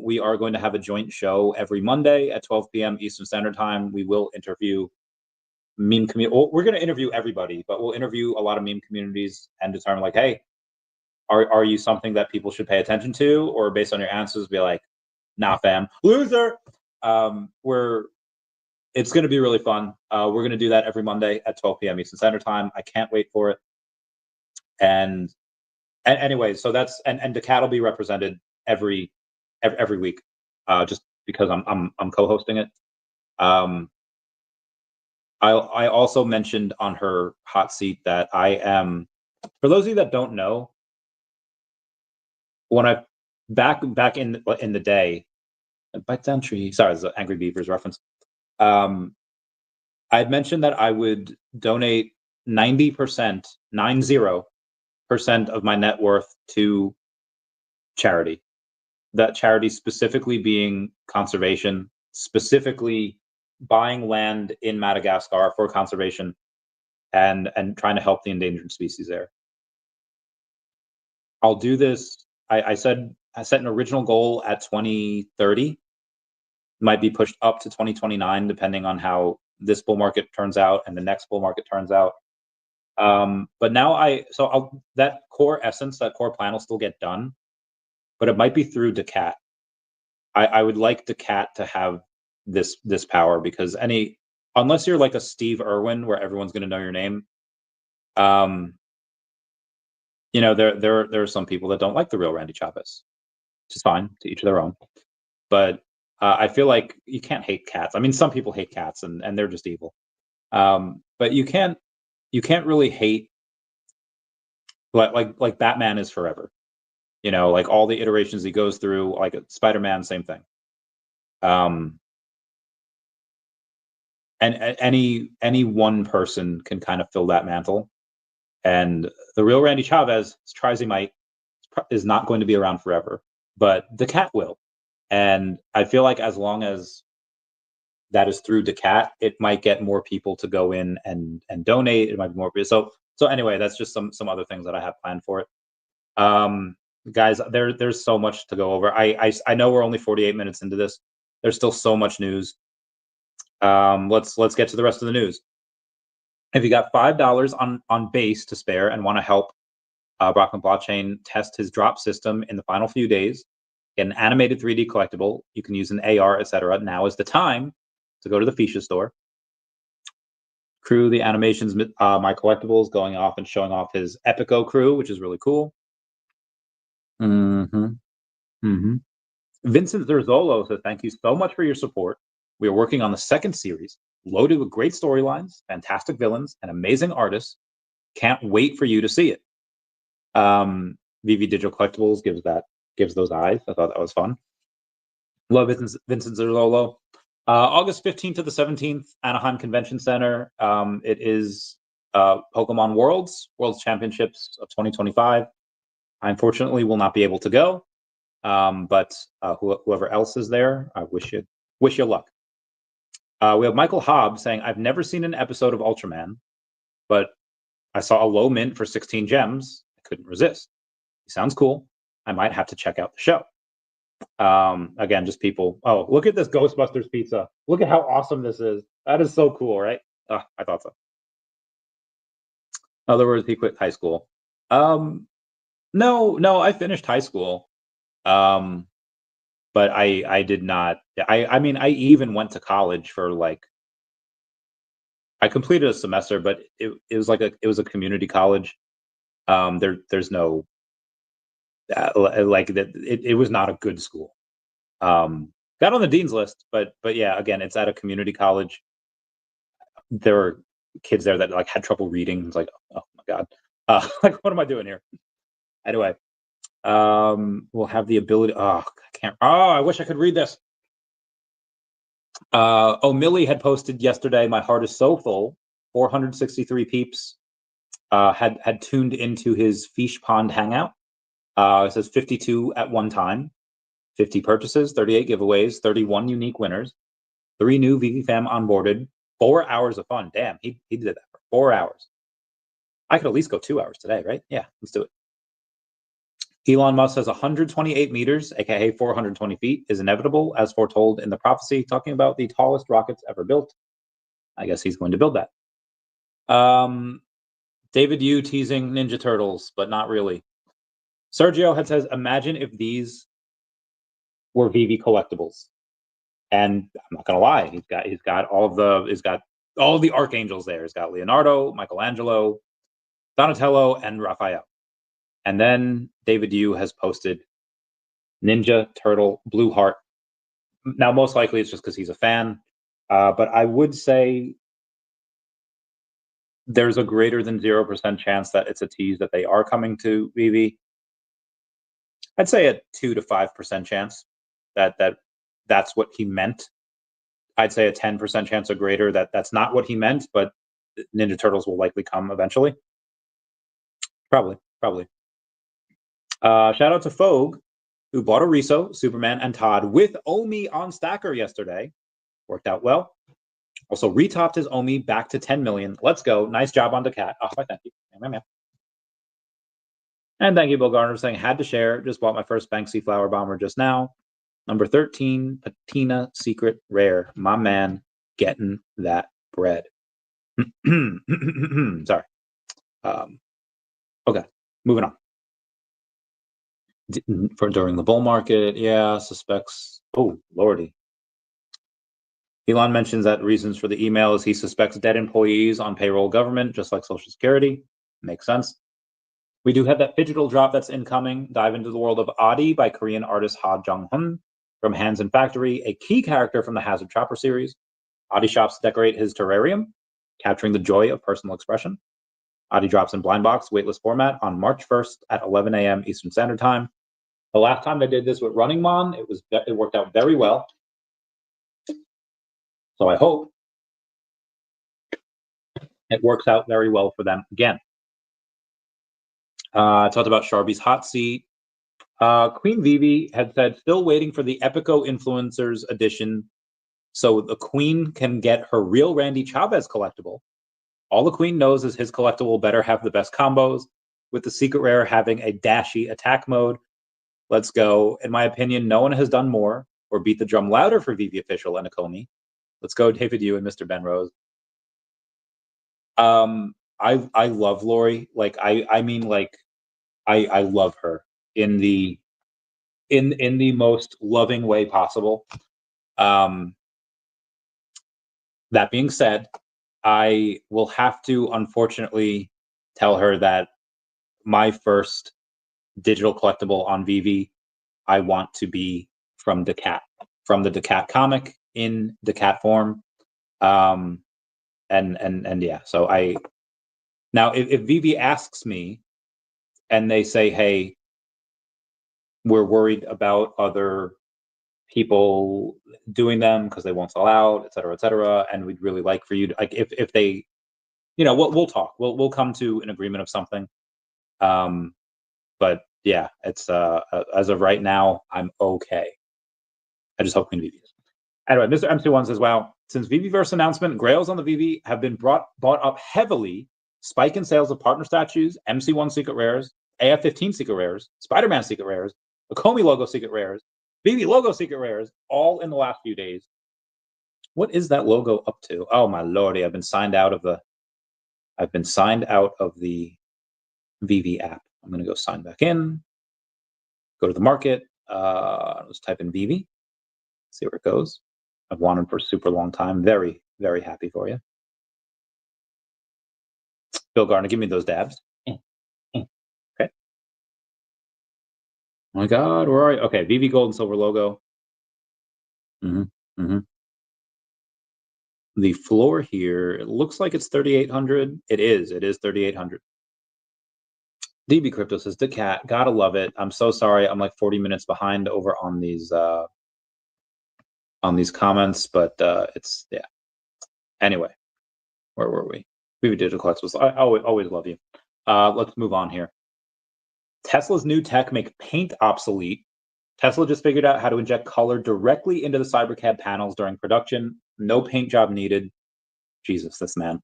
Speaker 1: We are going to have a joint show every Monday at 12 p.m. Eastern Standard Time. We will interview meme community. Well, we're going to interview everybody, but we'll interview a lot of meme communities and determine like, hey, are you something that people should pay attention to? Or based on your answers, be like, nah, fam, loser. It's going to be really fun. We're going to do that every Monday at 12 p.m. Eastern Standard Time. I can't wait for it. And anyway, so that's and DeCat will be represented every week, just because I'm co-hosting it. I also mentioned on her hot seat that I am. For those of you that don't know, when I back in the day, bite down tree. Sorry, it's an Angry Beavers reference. I'd mentioned that I would donate 90% of my net worth to charity. That charity specifically being conservation, specifically buying land in Madagascar for conservation and trying to help the endangered species there. I'll do this. I set an original goal at 2030. Might be pushed up to 2029 depending on how this bull market turns out and the next bull market turns out. But now that core essence, that core plan will still get done, but it might be through DeCat. I would like DeCat to have this power, because unless you're like a Steve Irwin where everyone's going to know your name, there are some people that don't like the real Randy Chavez, which is fine, to each their own. But I feel like you can't hate cats. I mean, some people hate cats and they're just evil. But you can't really hate like Batman is forever. Like all the iterations he goes through, like Spider-Man, same thing. And any one person can kind of fill that mantle. And the real Randy Chavez, as try as he might, is not going to be around forever. But the cat will. And I feel like as long as that is through DeCat, it might get more people to go in and donate. It might be more. So anyway, that's just some other things that I have planned for it. Guys, there's so much to go over. I know we're only 48 minutes into this. There's still so much news. Let's get to the rest of the news. If you got $5 on base to spare and want to help Brockman Blockchain test his drop system in the final few days, get an animated 3D collectible, you can use an AR, etc. Now is the time to go to the Fisha store. Crew the animations, my collectibles, going off and showing off his Epico crew, which is really cool. Vincent Zerzolo says, thank you so much for your support. We are working on the second series, loaded with great storylines, fantastic villains, and amazing artists. Can't wait for you to see it. VeVe Digital Collectibles gives those eyes. I thought that was fun. Love Vincent Zerzolo. August 15th to the 17th, Anaheim Convention Center. It is Pokemon Worlds Championships of 2025. I unfortunately will not be able to go, but whoever else is there, I wish you luck. We have Michael Hobbs saying, I've never seen an episode of Ultraman, but I saw a low mint for 16 gems. I couldn't resist. He sounds cool. I might have to check out the show. Again, just people. Oh, look at this Ghostbusters pizza. Look at how awesome this is. That is so cool, right? Oh, I thought so. In other words, he quit high school. No, I finished high school. But I did not. I mean, I even went to college for like. I completed a semester, but it was like it was a community college. There's no like that. It was not a good school. Got on the dean's list, but yeah, again, it's at a community college. There were kids there that like had trouble reading. It's like, oh my god, like what am I doing here? Anyway, we'll have the ability. Oh, I can't. Oh, I wish I could read this. Millie had posted yesterday. My heart is so full. 463 peeps had tuned into his Fish Pond hangout. It says 52 at one time, 50 purchases, 38 giveaways, 31 unique winners, 3 new VeVe fam onboarded, 4 hours of fun. Damn, he did that for 4 hours. I could at least go 2 hours today, right? Yeah, let's do it. Elon Musk says 128 meters, aka 420 feet, is inevitable, as foretold in the prophecy, talking about the tallest rockets ever built. I guess he's going to build that. David Yu teasing Ninja Turtles, but not really. Sergio had says, imagine if these were VeVe collectibles. And I'm not gonna lie, he's got all the archangels there. He's got Leonardo, Michelangelo, Donatello, and Raphael. And then David Yu has posted Ninja Turtle Blue Heart. Now, most likely it's just because he's a fan, but I would say there's a greater than 0% chance that it's a tease that they are coming to VeVe. I'd say a 2 to 5% chance that that's what he meant. I'd say a 10% chance or greater that that's not what he meant, but Ninja Turtles will likely come eventually. Probably. Shout out to Fogue, who bought a Riso, Superman, and Todd with OMI on Stacker yesterday. Worked out well. Also retopped his OMI back to 10 million. Let's go. Nice job on DACAT. Oh, thank you. And thank you, Bill Garner, for saying, had to share. Just bought my first Banksy Flower Bomber just now. Number 13, Patina Secret Rare. My man getting that bread. Sorry. Okay, moving on. For during the bull market, yeah, suspects. Oh, lordy. Elon mentions that reasons for the email is he suspects dead employees on payroll government, just like Social Security. Makes sense. We do have that digital drop that's incoming. Dive into the world of Adi by Korean artist Ha Jung-hun from Hands and Factory, a key character from the Hazard Chopper series. Adi shops decorate his terrarium, capturing the joy of personal expression. Adi drops in blind box, weightless format on March 1st at 11 a.m. Eastern Standard Time. The last time they did this with Running Man, it worked out very well. So I hope it works out very well for them again. Talked about Sharby's hot seat. Queen VeVe had said, still waiting for the Epico Influencers edition so the Queen can get her real Randy Chavez collectible. All the Queen knows is his collectible better have the best combos, with the secret rare having a dashy attack mode. Let's go. In my opinion, no one has done more or beat the drum louder for VeVe Official and Akomi. Let's go, David Yu and Mr. Ben Rose. I love Lori. Like I mean like I love her in the most loving way possible. That being said, I will have to unfortunately tell her that my first digital collectible on VeVe, I want to be from DACAT, from the DACAT comic in DACAT form. And yeah, so now if VeVe asks me and they say, hey, we're worried about other people doing them because they won't sell out, et cetera, and we'd really like for you to, like, if they, we'll talk. We'll come to an agreement of something. But yeah, it's as of right now, I'm okay. I just hope Queen VeVe is. Anyway, Mr. MC1 says, wow, since VeVeverse announcement, grails on the VeVe have been bought up heavily. Spike in sales of partner statues, MC1 secret rares, AF15 secret rares, Spider-Man secret rares, Akomi logo secret rares, VeVe logo secret rares, all in the last few days. What is that logo up to? Oh my lordy, I've been signed out of the VeVe app. I'm gonna go sign back in, go to the market, let's type in VeVe, see where it goes. I've wanted for a super long time. Very, very happy for you. Bill Garner, give me those dabs. Okay. Oh my God, where are you? Okay, VeVe gold and silver logo. The floor here, it looks like it's 3,800. It is 3,800. DB Crypto says, DACAT, gotta love it. I'm so sorry. I'm like 40 minutes behind over on these comments, but it's, yeah. Anyway, where were we? VeVe Digital Collectibles. I always love you. Let's move on here. Tesla's new tech make paint obsolete. Tesla just figured out how to inject color directly into the Cybercab panels during production. No paint job needed. Jesus, this man.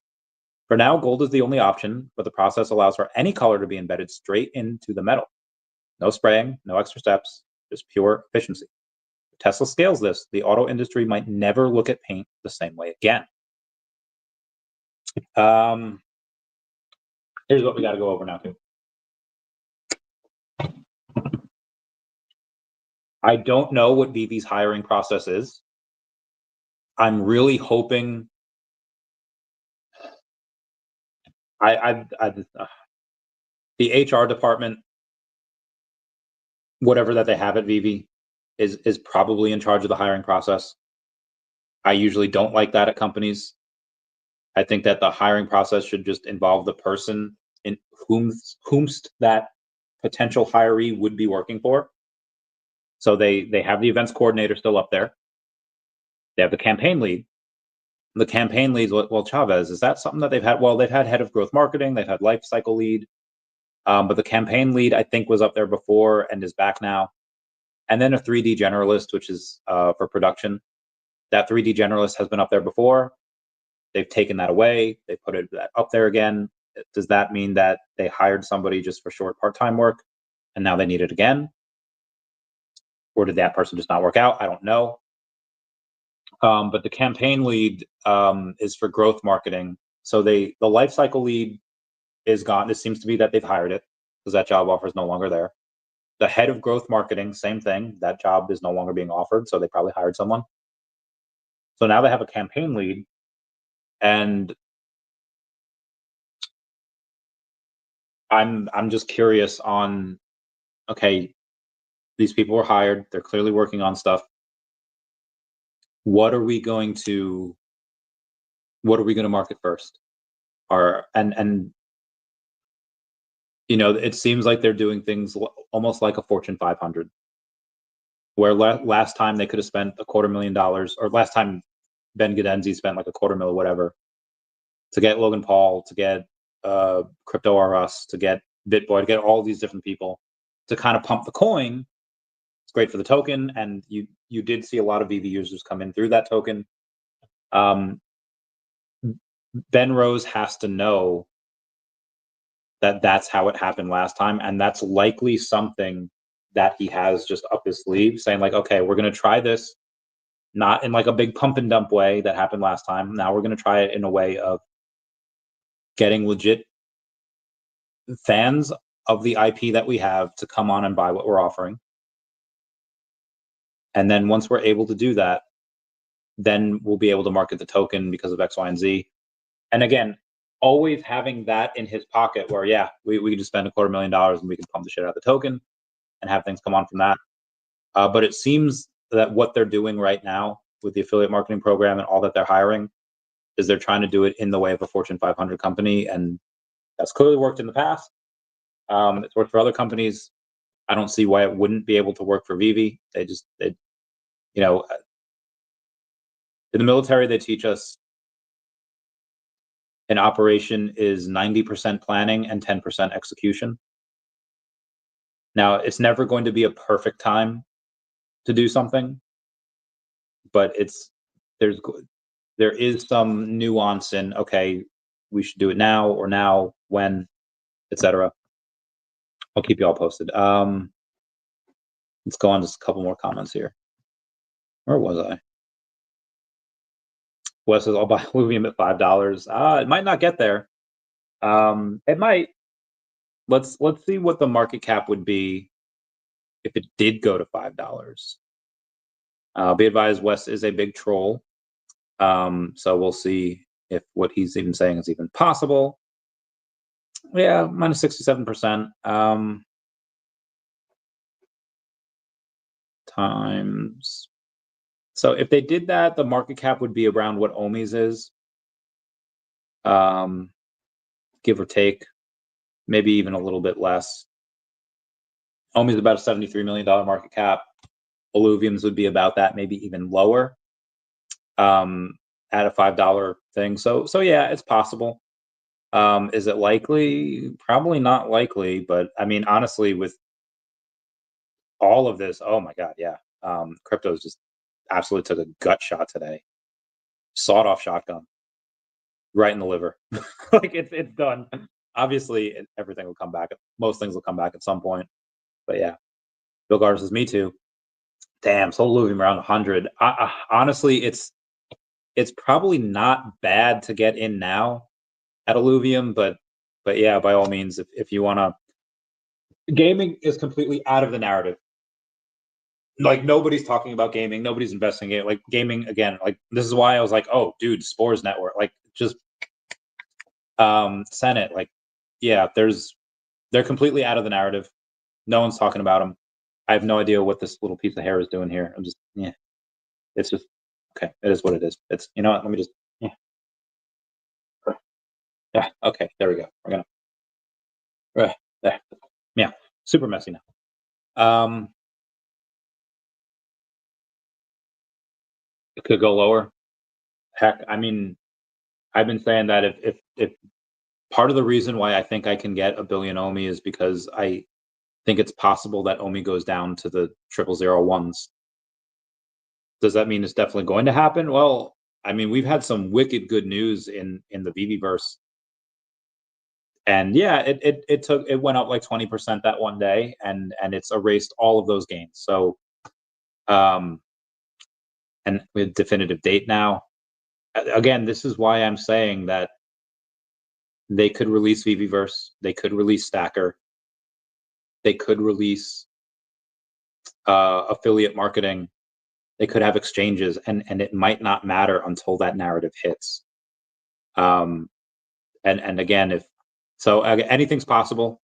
Speaker 1: For now, gold is the only option, but the process allows for any color to be embedded straight into the metal. No spraying, no extra steps, just pure efficiency. If Tesla scales this, the auto industry might never look at paint the same way again. Here's what we got to go over now, too. I don't know what VeVe's hiring process is. I'm really hoping the HR department, whatever that they have at VeVe, is probably in charge of the hiring process. I usually don't like that at companies. I think that the hiring process should just involve the person in whomst that potential hiree would be working for. So they have the events coordinator still up there. They have the campaign lead. The campaign leads, well, Chavez, is that something that they've had? Well, they've had head of growth marketing, they've had life cycle lead, but the campaign lead, I think, was up there before and is back now. And then a 3D generalist, which is for production. That 3D generalist has been up there before. They've taken that away. They put it up there again. Does that mean that they hired somebody just for short part-time work and now they need it again? Or did that person just not work out? I don't know. But the campaign lead is for growth marketing. So the life cycle lead is gone. It seems to be that they've hired it because that job offer is no longer there. The head of growth marketing, same thing. That job is no longer being offered, so they probably hired someone. So now they have a campaign lead, and I'm just curious on, okay, these people were hired. They're clearly working on stuff. What are we going to market first? And you know, it seems like they're doing things almost like a Fortune 500, where last time they could have spent $250,000, or last time Ben Gadenzi spent like $250,000 or whatever to get Logan Paul, to get Crypto R Us, to get BitBoy, to get all these different people to kind of pump the coin. It's great for the token, and you did see a lot of VeVe users come in through that token. Ben Rose has to know that that's how it happened last time, and that's likely something that he has just up his sleeve, saying like, okay, we're going to try this, not in like a big pump and dump way that happened last time. Now we're going to try it in a way of getting legit fans of the IP that we have to come on and buy what we're offering. And then once we're able to do that, then we'll be able to market the token because of X, Y, and Z. And again, always having that in his pocket where, yeah, we can just spend $250,000 and we can pump the shit out of the token and have things come on from that. But it seems that what they're doing right now with the affiliate marketing program and all that they're hiring is they're trying to do it in the way of a Fortune 500 company. And that's clearly worked in the past. It's worked for other companies. I don't see why it wouldn't be able to work for VeVe. They you know, in the military, they teach us an operation is 90% planning and 10% execution. Now, it's never going to be a perfect time to do something, but there is some nuance in, okay, we should do it now, or now, when, etc. I'll keep you all posted. Let's go on just a couple more comments here. Where was I? Wes says, I'll buy Illuvium at $5. It might not get there. It might. Let's see what the market cap would be if it did go to $5. Be advised, Wes is a big troll. So we'll see if what he's even saying is even possible. Yeah, minus 67%. Times. So if they did that, the market cap would be around what OMI's is. Give or take, maybe even a little bit less. OMI's about a $73 million market cap. Illuvium's would be about that, maybe even lower. At a $5 thing. So yeah, it's possible. Is it likely? Probably not likely, but I mean, honestly, with all of this, oh my God, yeah. Crypto's just absolutely took a gut shot today. Sawed-off shotgun. Right in the liver. Like it's done. Obviously, everything will come back. Most things will come back at some point. But yeah. Bill Garza says, me too. Damn, sold Illuvium around 100. Honestly, it's probably not bad to get in now at Illuvium, but yeah, by all means, if you want to, gaming is completely out of the narrative. Like nobody's talking about gaming, nobody's investing in it. Like gaming again, like this is why I was like, oh, dude, Spores Network, like just Senate, like yeah, they're completely out of the narrative. No one's talking about them. I have no idea what this little piece of hair is doing here. I'm just yeah, it's just okay. It is what it is. It's you know what? Let me just yeah. Okay, there we go. We're gonna there. Yeah, super messy now. It could go lower. Heck, I mean, I've been saying that if part of the reason why I think I can get a billion OMI is because I think it's possible that OMI goes down to the 0001s. Does that mean it's definitely going to happen? Well, I mean, we've had some wicked good news in the VeVeverse. And yeah, it went up like 20% that one day and it's erased all of those gains. So and with definitive date now. Again, this is why I'm saying that they could release VeVeverse, they could release Stacker, they could release affiliate marketing, they could have exchanges, and it might not matter until that narrative hits. And again, if so, anything's possible.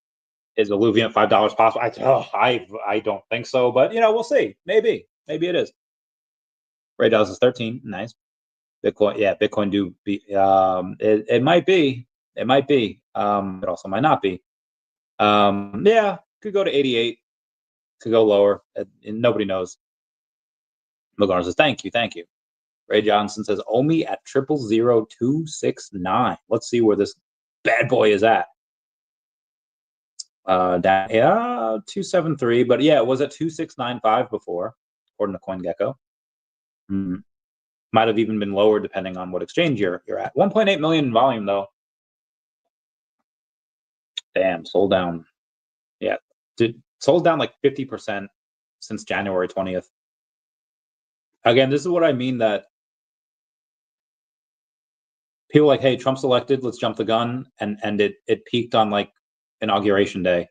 Speaker 1: Is Illuvium at $5 possible? I don't think so, but you know, we'll see. Maybe it is. Ray Dallas is 13. Nice. Bitcoin, yeah, Bitcoin do be. It might be. It might be. It also might not be. Yeah, could go to 88. Could go lower. And nobody knows. McGarn says, thank you. Ray Johnson says, OMI at 000269. Let's see where this bad boy is at. Down, yeah, 273, but yeah, it was at 2695 before, according to CoinGecko. Might have even been lower depending on what exchange you're at. 1.8 million in volume though. Damn, sold down. Yeah, sold down like 50% since January 20th. Again, this is what I mean, that people are like, hey, Trump's elected, let's jump the gun, and it peaked on like Inauguration Day.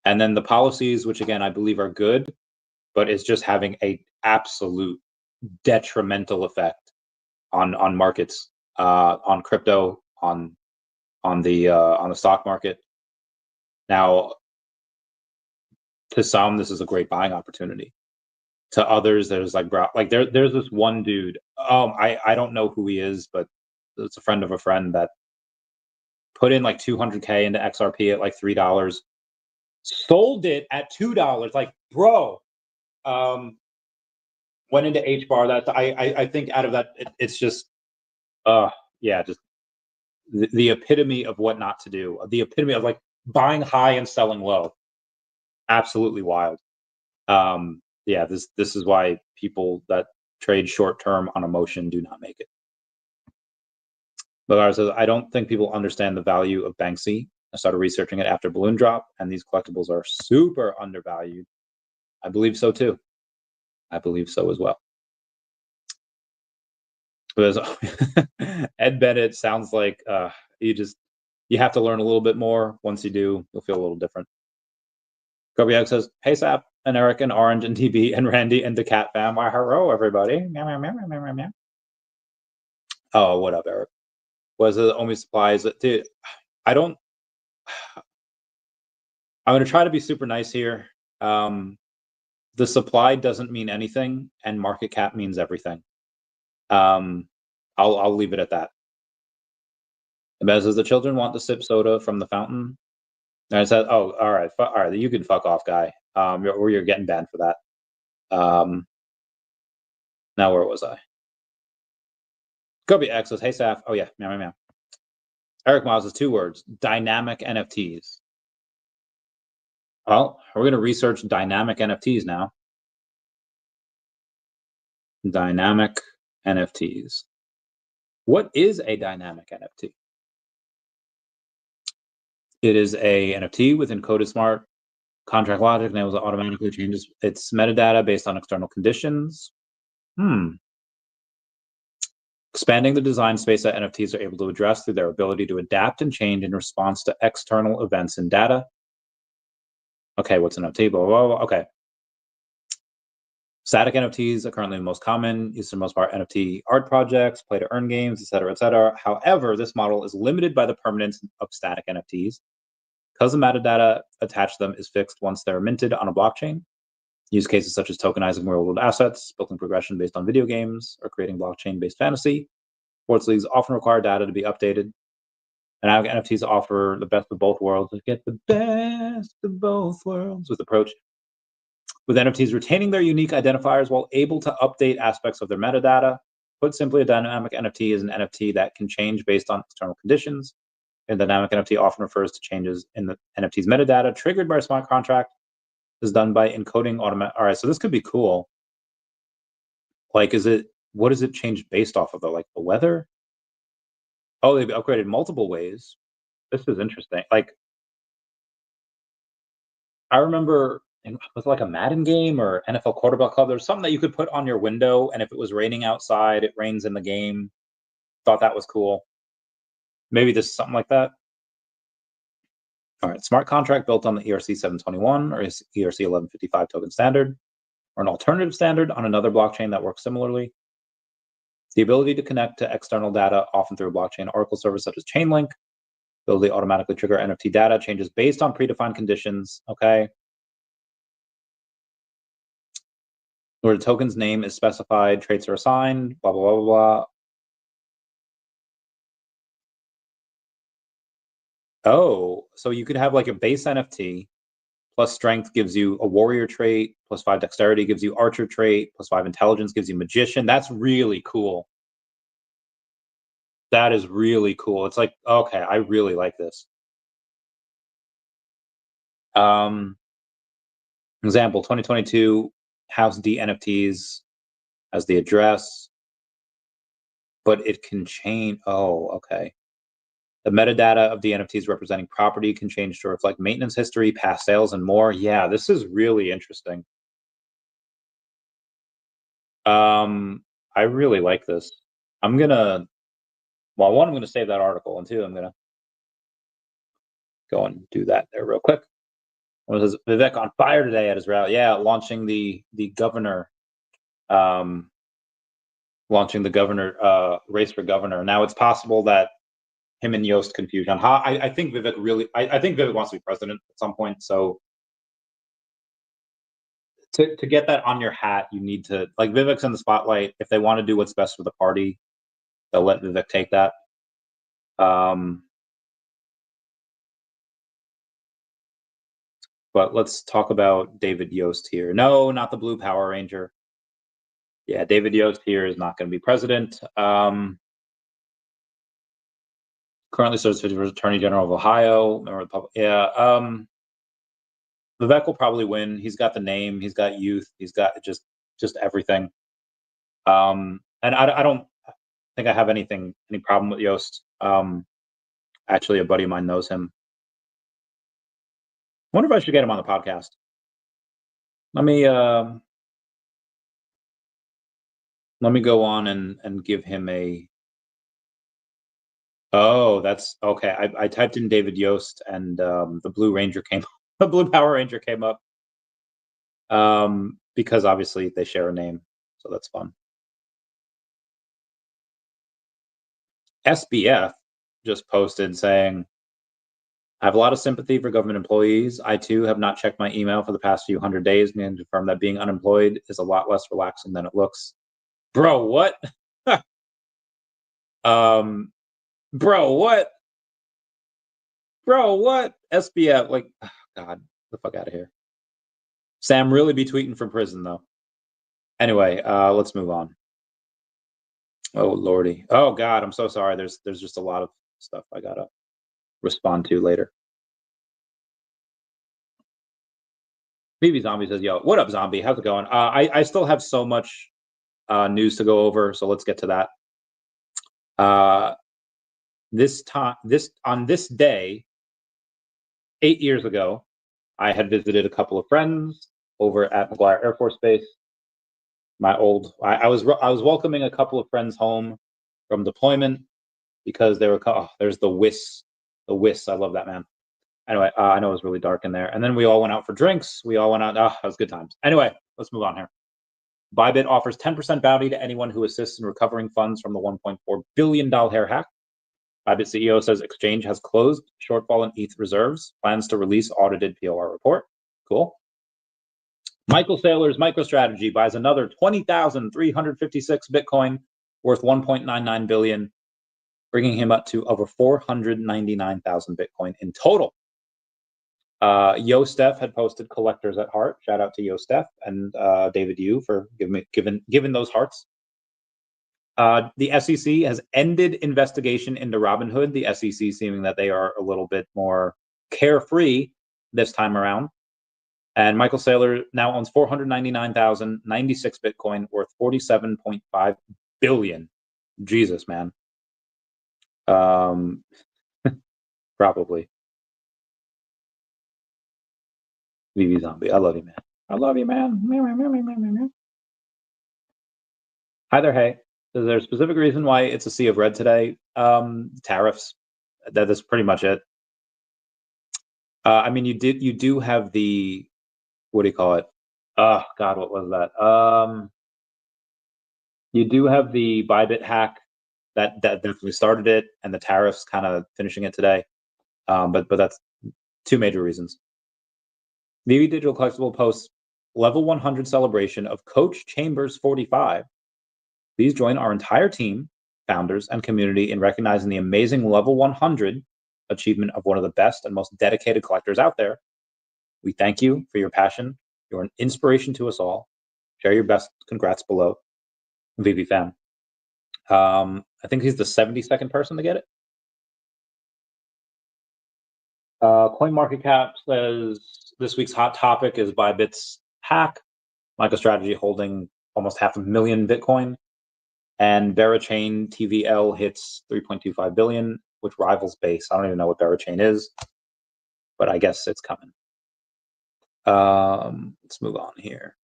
Speaker 1: And then the policies, which again I believe are good, but it's just having a absolute detrimental effect on markets, on crypto, on the stock market. Now, to some, this is a great buying opportunity. To others, there's like, bro, like there's this one dude. I don't know who he is, but it's a friend of a friend that put in like 200K into XRP at like $3, sold it at $2. Like, bro, went into HBAR. That I think out of that, it's just, yeah, just the epitome of what not to do. The epitome of like buying high and selling low. Absolutely wild. Yeah, this is why people that trade short term on emotion do not make it. But says, I don't think people understand the value of Banksy. I started researching it after Balloon Drop, and these collectibles are super undervalued. I believe so too. I believe so as well. Because Ed Bennett sounds like you have to learn a little bit more. Once you do, you'll feel a little different. Kobiak says, "Hey Sap and Eric and Orange and TB and Randy and the Cat Fam. Why hello everybody." Meow, meow, meow, meow, meow, meow. Oh, what up, Eric? Was it OMI supplies? Dude, I'm gonna try to be super nice here. The supply doesn't mean anything, and market cap means everything. I'll leave it at that. And Bez says the children want to sip soda from the fountain. And I said, "Oh, all right, you can fuck off, guy. You're getting banned for that." Now where was I? Gobi X says, "Hey Saf." Oh yeah, meow meow meow. Eric Miles says 2 words: dynamic NFTs. Well, we're gonna research dynamic NFTs now. Dynamic NFTs. What is a dynamic NFT? It is a NFT with encoded smart contract logic, enables it automatically changes its metadata based on external conditions. Expanding the design space that NFTs are able to address through their ability to adapt and change in response to external events and data. Okay, what's an NFT? Blah, blah, blah. Okay. Static NFTs are currently the most common, used for the most part NFT art projects, play to earn games, etc., etc. However, this model is limited by the permanence of static NFTs because the metadata attached to them is fixed once they're minted on a blockchain. Use cases such as tokenizing real-world assets, building progression based on video games, or creating blockchain-based fantasy. Sports leagues often require data to be updated. And NFTs offer the best of both worlds. Get the best of both worlds with approach. With NFTs retaining their unique identifiers while able to update aspects of their metadata. Put simply, a dynamic NFT is an NFT that can change based on external conditions. A dynamic NFT often refers to changes in the NFT's metadata triggered by a smart contract. Is done by encoding automatic. All right, so this could be cool. Like, what is it changed based off of though? Like the weather? Oh, they've upgraded multiple ways. This is interesting. Like, I remember with like a Madden game or NFL Quarterback Club, there's something that you could put on your window, and if it was raining outside, it rains in the game. Thought that was cool. Maybe this is something like that. All right, smart contract built on the ERC 721 or ERC 1155 token standard, or an alternative standard on another blockchain that works similarly. The ability to connect to external data, often through a blockchain Oracle service such as Chainlink. Ability to automatically trigger NFT data changes based on predefined conditions. Okay. Where the token's name is specified, traits are assigned, blah, blah, blah, blah, blah. Oh, so you could have like a base NFT, plus strength gives you a warrior trait, plus 5 dexterity gives you archer trait, plus 5 intelligence gives you magician. That's really cool. That is really cool. It's like, okay, I really like this. Example, 2022 House D NFTs as the address, but it can change. Oh, okay. The metadata of the NFTs representing property can change to reflect maintenance history, past sales, and more. Yeah, this is really interesting. I really like this. I'm gonna, well, one, I'm gonna save that article, and 2, I'm gonna go and do that there real quick. What was Vivek on fire today at his rally? Yeah, launching the governor, race for governor. Now it's possible that him and Yost confused on how. I think Vivek really. I think Vivek wants to be president at some point. So to get that on your hat, you need to, like, Vivek's in the spotlight. If they want to do what's best for the party, they'll let Vivek take that. But let's talk about David Yost here. No, not the Blue Power Ranger. Yeah, David Yost here is not going to be president. Currently serves for Attorney General of Ohio. Yeah. Vivek will probably win. He's got the name. He's got youth. He's got just everything. And I don't think I have any problem with Yost. Actually, a buddy of mine knows him. Wonder if I should get him on the podcast. Let me go on and give him a. Oh, that's okay. I typed in David Yost, and the Blue Ranger came. The Blue Power Ranger came up. Because obviously they share a name, so that's fun. SBF just posted saying, I have a lot of sympathy for government employees. I too have not checked my email for the past few hundred days and confirm that being unemployed is a lot less relaxing than it looks. Bro, what? Bro, what? Bro, what? SBF, like, oh, God, the fuck out of here. Sam really be tweeting from prison, though. Anyway, let's move on. Oh, Lordy. Oh, God, I'm so sorry. There's just a lot of stuff I gotta respond to later. VeVe Zombie says, yo, what up, Zombie? How's it going? I still have so much news to go over, so let's get to that. On this day, 8 years ago, I had visited a couple of friends over at McGuire Air Force Base. I was welcoming a couple of friends home from deployment because they were there's the WIS. I love that, man. Anyway, I know it was really dark in there. And then we all went out for drinks. We all went out. That was good times. Anyway, let's move on here. Bybit offers 10% bounty to anyone who assists in recovering funds from the $1.4 billion hair hack. Bybit CEO says exchange has closed shortfall in ETH reserves, plans to release audited POR report. Cool. Michael Saylor's MicroStrategy buys another 20,356 Bitcoin worth 1.99 billion, bringing him up to over 499,000 Bitcoin in total. Yostef had posted collectors at heart. Shout out to Yostef and David Yu for giving those hearts. The SEC has ended investigation into Robinhood. The SEC seeming that they are a little bit more carefree this time around. And Michael Saylor now owns 499,096 Bitcoin worth 47.5 billion. Jesus, man. Probably. VeVe Zombie, I love you, man. I love you, man. Hi there, hey. Is there a specific reason why it's a sea of red today? Tariffs. That is pretty much it. I mean, you do have the, what do you call it? Oh God, what was that? You do have the Bybit hack that definitely started it, and the tariffs kind of finishing it today. But that's two major reasons. VeVe Digital Collectible posts level 100 celebration of Coach Chambers 45. Please join our entire team, founders, and community in recognizing the amazing level 100 achievement of one of the best and most dedicated collectors out there. We thank you for your passion. You're an inspiration to us all. Share your best congrats below. VeVe fam. I think he's the 72nd person to get it. CoinMarketCap says this week's hot topic is Bybit's hack. MicroStrategy holding almost 500,000 Bitcoin. And Berachain TVL hits 3.25 billion, which rivals Base. I don't even know what Berachain is, but I guess it's coming. Let's move on here.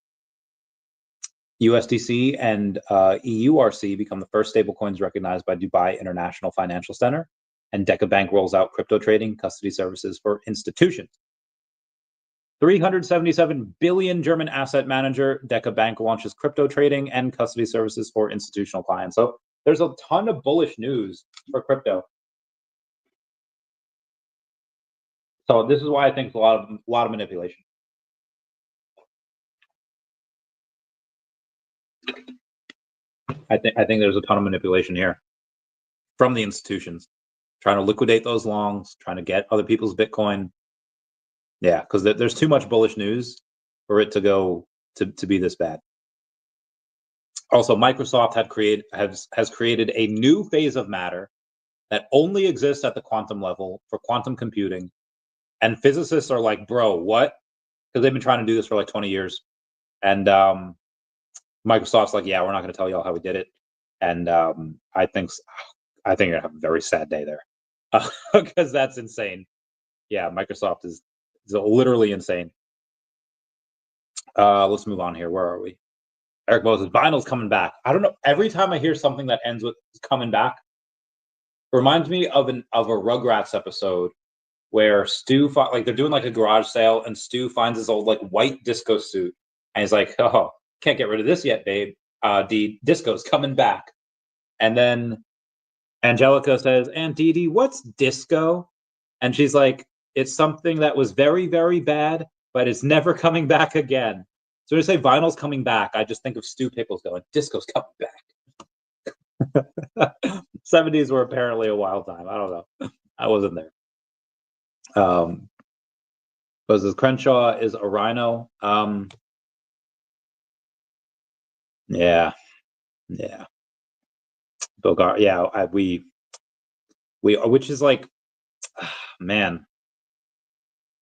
Speaker 1: USDC and EURC become the first stablecoins recognized by Dubai International Financial Center, and DecaBank rolls out crypto trading custody services for institutions. 377 billion German asset manager DecaBank launches crypto trading and custody services for institutional clients. So there's a ton of bullish news for crypto. So this is why I think it's a lot of manipulation. I think there's a ton of manipulation here from the institutions, trying to liquidate those longs, trying to get other people's Bitcoin. Yeah, because there's too much bullish news for it to go to be this bad. Also, Microsoft has created a new phase of matter that only exists at the quantum level for quantum computing. And physicists are like, bro, what? Because they've been trying to do this for like 20 years. And Microsoft's like, yeah, we're not going to tell y'all how we did it. And I think you're going to have a very sad day there. Because that's insane. Yeah, Microsoft is literally insane. Let's move on here. Where are we? Eric Moses, Vinyl's coming back. I don't know. Every time I hear something that ends with coming back, reminds me of a Rugrats episode where Stu like they're doing like a garage sale, and Stu finds his old like white disco suit, and he's like, "Oh, can't get rid of this yet, babe. The disco's coming back." And then Angelica says, "Aunt Dee Dee, what's disco?" And she's like, "It's something that was very, very bad, but it's never coming back again." So when you say Vinyl's coming back, I just think of Stu Pickles going, "Disco's coming back." 70s were apparently a wild time. I don't know. I wasn't there. But this Crenshaw is a rhino. Yeah. Bogart. Yeah, we which is like, man.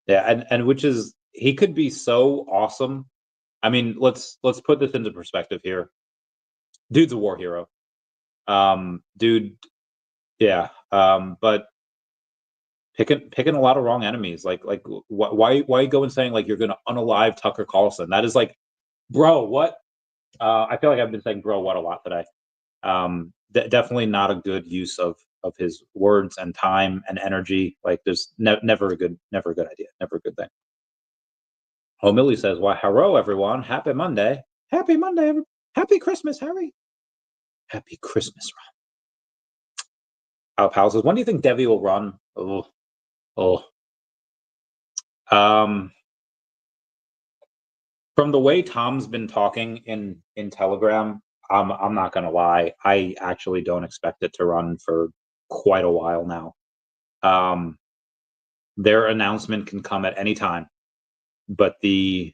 Speaker 1: Yeah, and which is, he could be so awesome. I mean, let's put this into perspective here. Dude's a war hero. Dude, yeah. But picking a lot of wrong enemies. Like why go and saying like you're gonna unalive Tucker Carlson? That is like, bro, what? I feel like I've been saying bro what a lot today. Definitely not a good use of his words and time and energy. Like there's never a good idea, never a good thing. Oh, Millie says, "Why, hello everyone, happy Monday, happy Monday, happy Christmas, Harry, happy Christmas, Ron." Al Powell says, "When do you think DEVVE will run?" From the way Tom's been talking in Telegram, I'm not gonna lie, I actually don't expect it to run for quite a while now. Their announcement can come at any time, but yeah,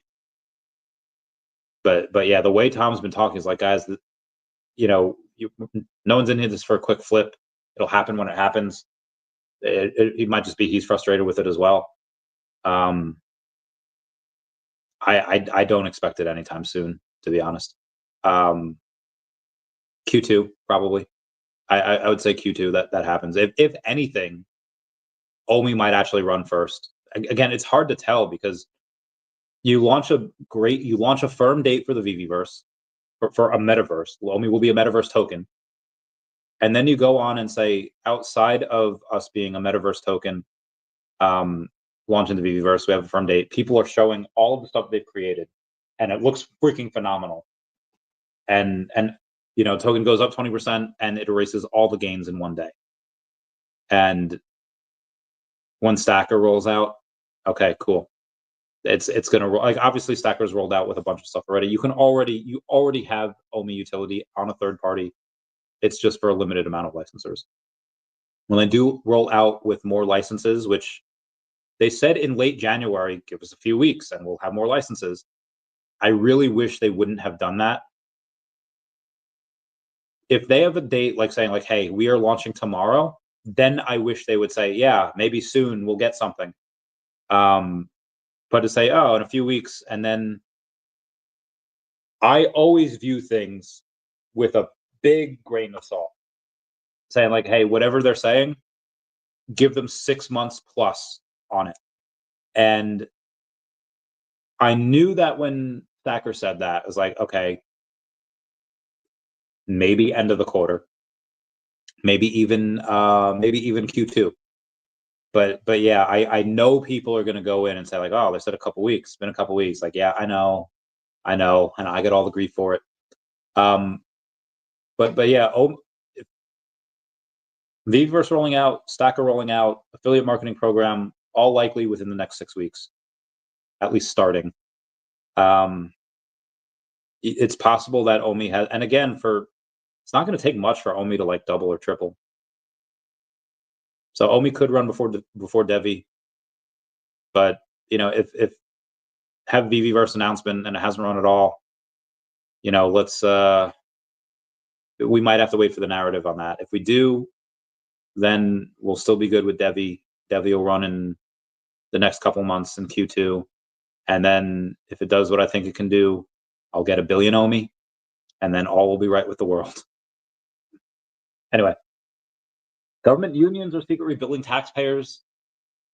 Speaker 1: the way Tom's been talking is like, guys, no one's in here just for a quick flip. It'll happen when it happens. It might just be he's frustrated with it as well. I don't expect it anytime soon, to be honest. Q2 probably. I would say Q2 that happens. If anything, OMI might actually run first. Again, it's hard to tell because you launch a firm date for the VeVeverse for a metaverse. OMI will be a metaverse token. And then you go on and say, outside of us being a metaverse token, launching the VeVeverse, we have a firm date. People are showing all of the stuff they've created, and it looks freaking phenomenal. And token goes up 20%, and it erases all the gains in one day. And when Stacker rolls out, okay, cool. It's gonna roll. Like obviously, Stacker's rolled out with a bunch of stuff already. You already have OMI utility on a third party. It's just for a limited amount of licensors. When they do roll out with more licenses, which they said in late January, give us a few weeks and we'll have more licenses. I really wish they wouldn't have done that. If they have a date like saying like, hey, we are launching tomorrow, then I wish they would say, yeah, maybe soon we'll get something. But to say, oh, in a few weeks, and then I always view things with a big grain of salt, saying like, hey, whatever they're saying, give them 6 months plus on it. And I knew that when Thacker said that, it was like, okay, maybe end of the quarter, maybe even Q2. But yeah, I know people are going to go in and say like, oh, they said a couple weeks. It's been a couple weeks. Like, yeah, I know, and I get all the grief for it. But yeah, VeVeverse rolling out, Stacker rolling out, affiliate marketing program, all likely within the next 6 weeks, at least starting. It's possible that OMI has, and again, it's not going to take much for OMI to like double or triple. So OMI could run before DEVVE, but if have VeVeverse announcement and it hasn't run at all, let's we might have to wait for the narrative on that. If we do, then we'll still be good with DEVVE. DEVVE will run in the next couple months in Q2, and then if it does what I think it can do, I'll get 1 billion OMI, and then all will be right with the world. Anyway, government unions are secretly billing taxpayers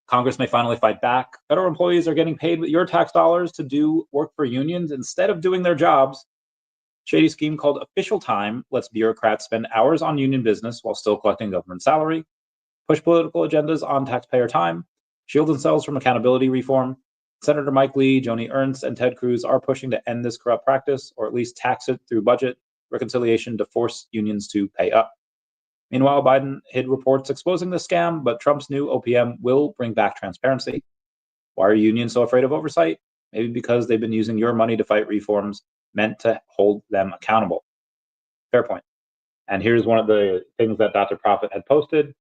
Speaker 1: Congress may finally fight back. Federal employees are getting paid with your tax dollars to do work for unions instead of doing their jobs. Shady scheme called official time lets bureaucrats spend hours on union business while still collecting government salary, push political agendas on taxpayer time, shield themselves from accountability reform. Senator Mike Lee, Joni Ernst, and Ted Cruz are pushing to end this corrupt practice, or at least tax it through budget reconciliation to force unions to pay up. Meanwhile, Biden hid reports exposing the scam, but Trump's new OPM will bring back transparency. Why are unions so afraid of oversight? Maybe because they've been using your money to fight reforms meant to hold them accountable. Fair point. And here's one of the things that Dr. Prophet had posted.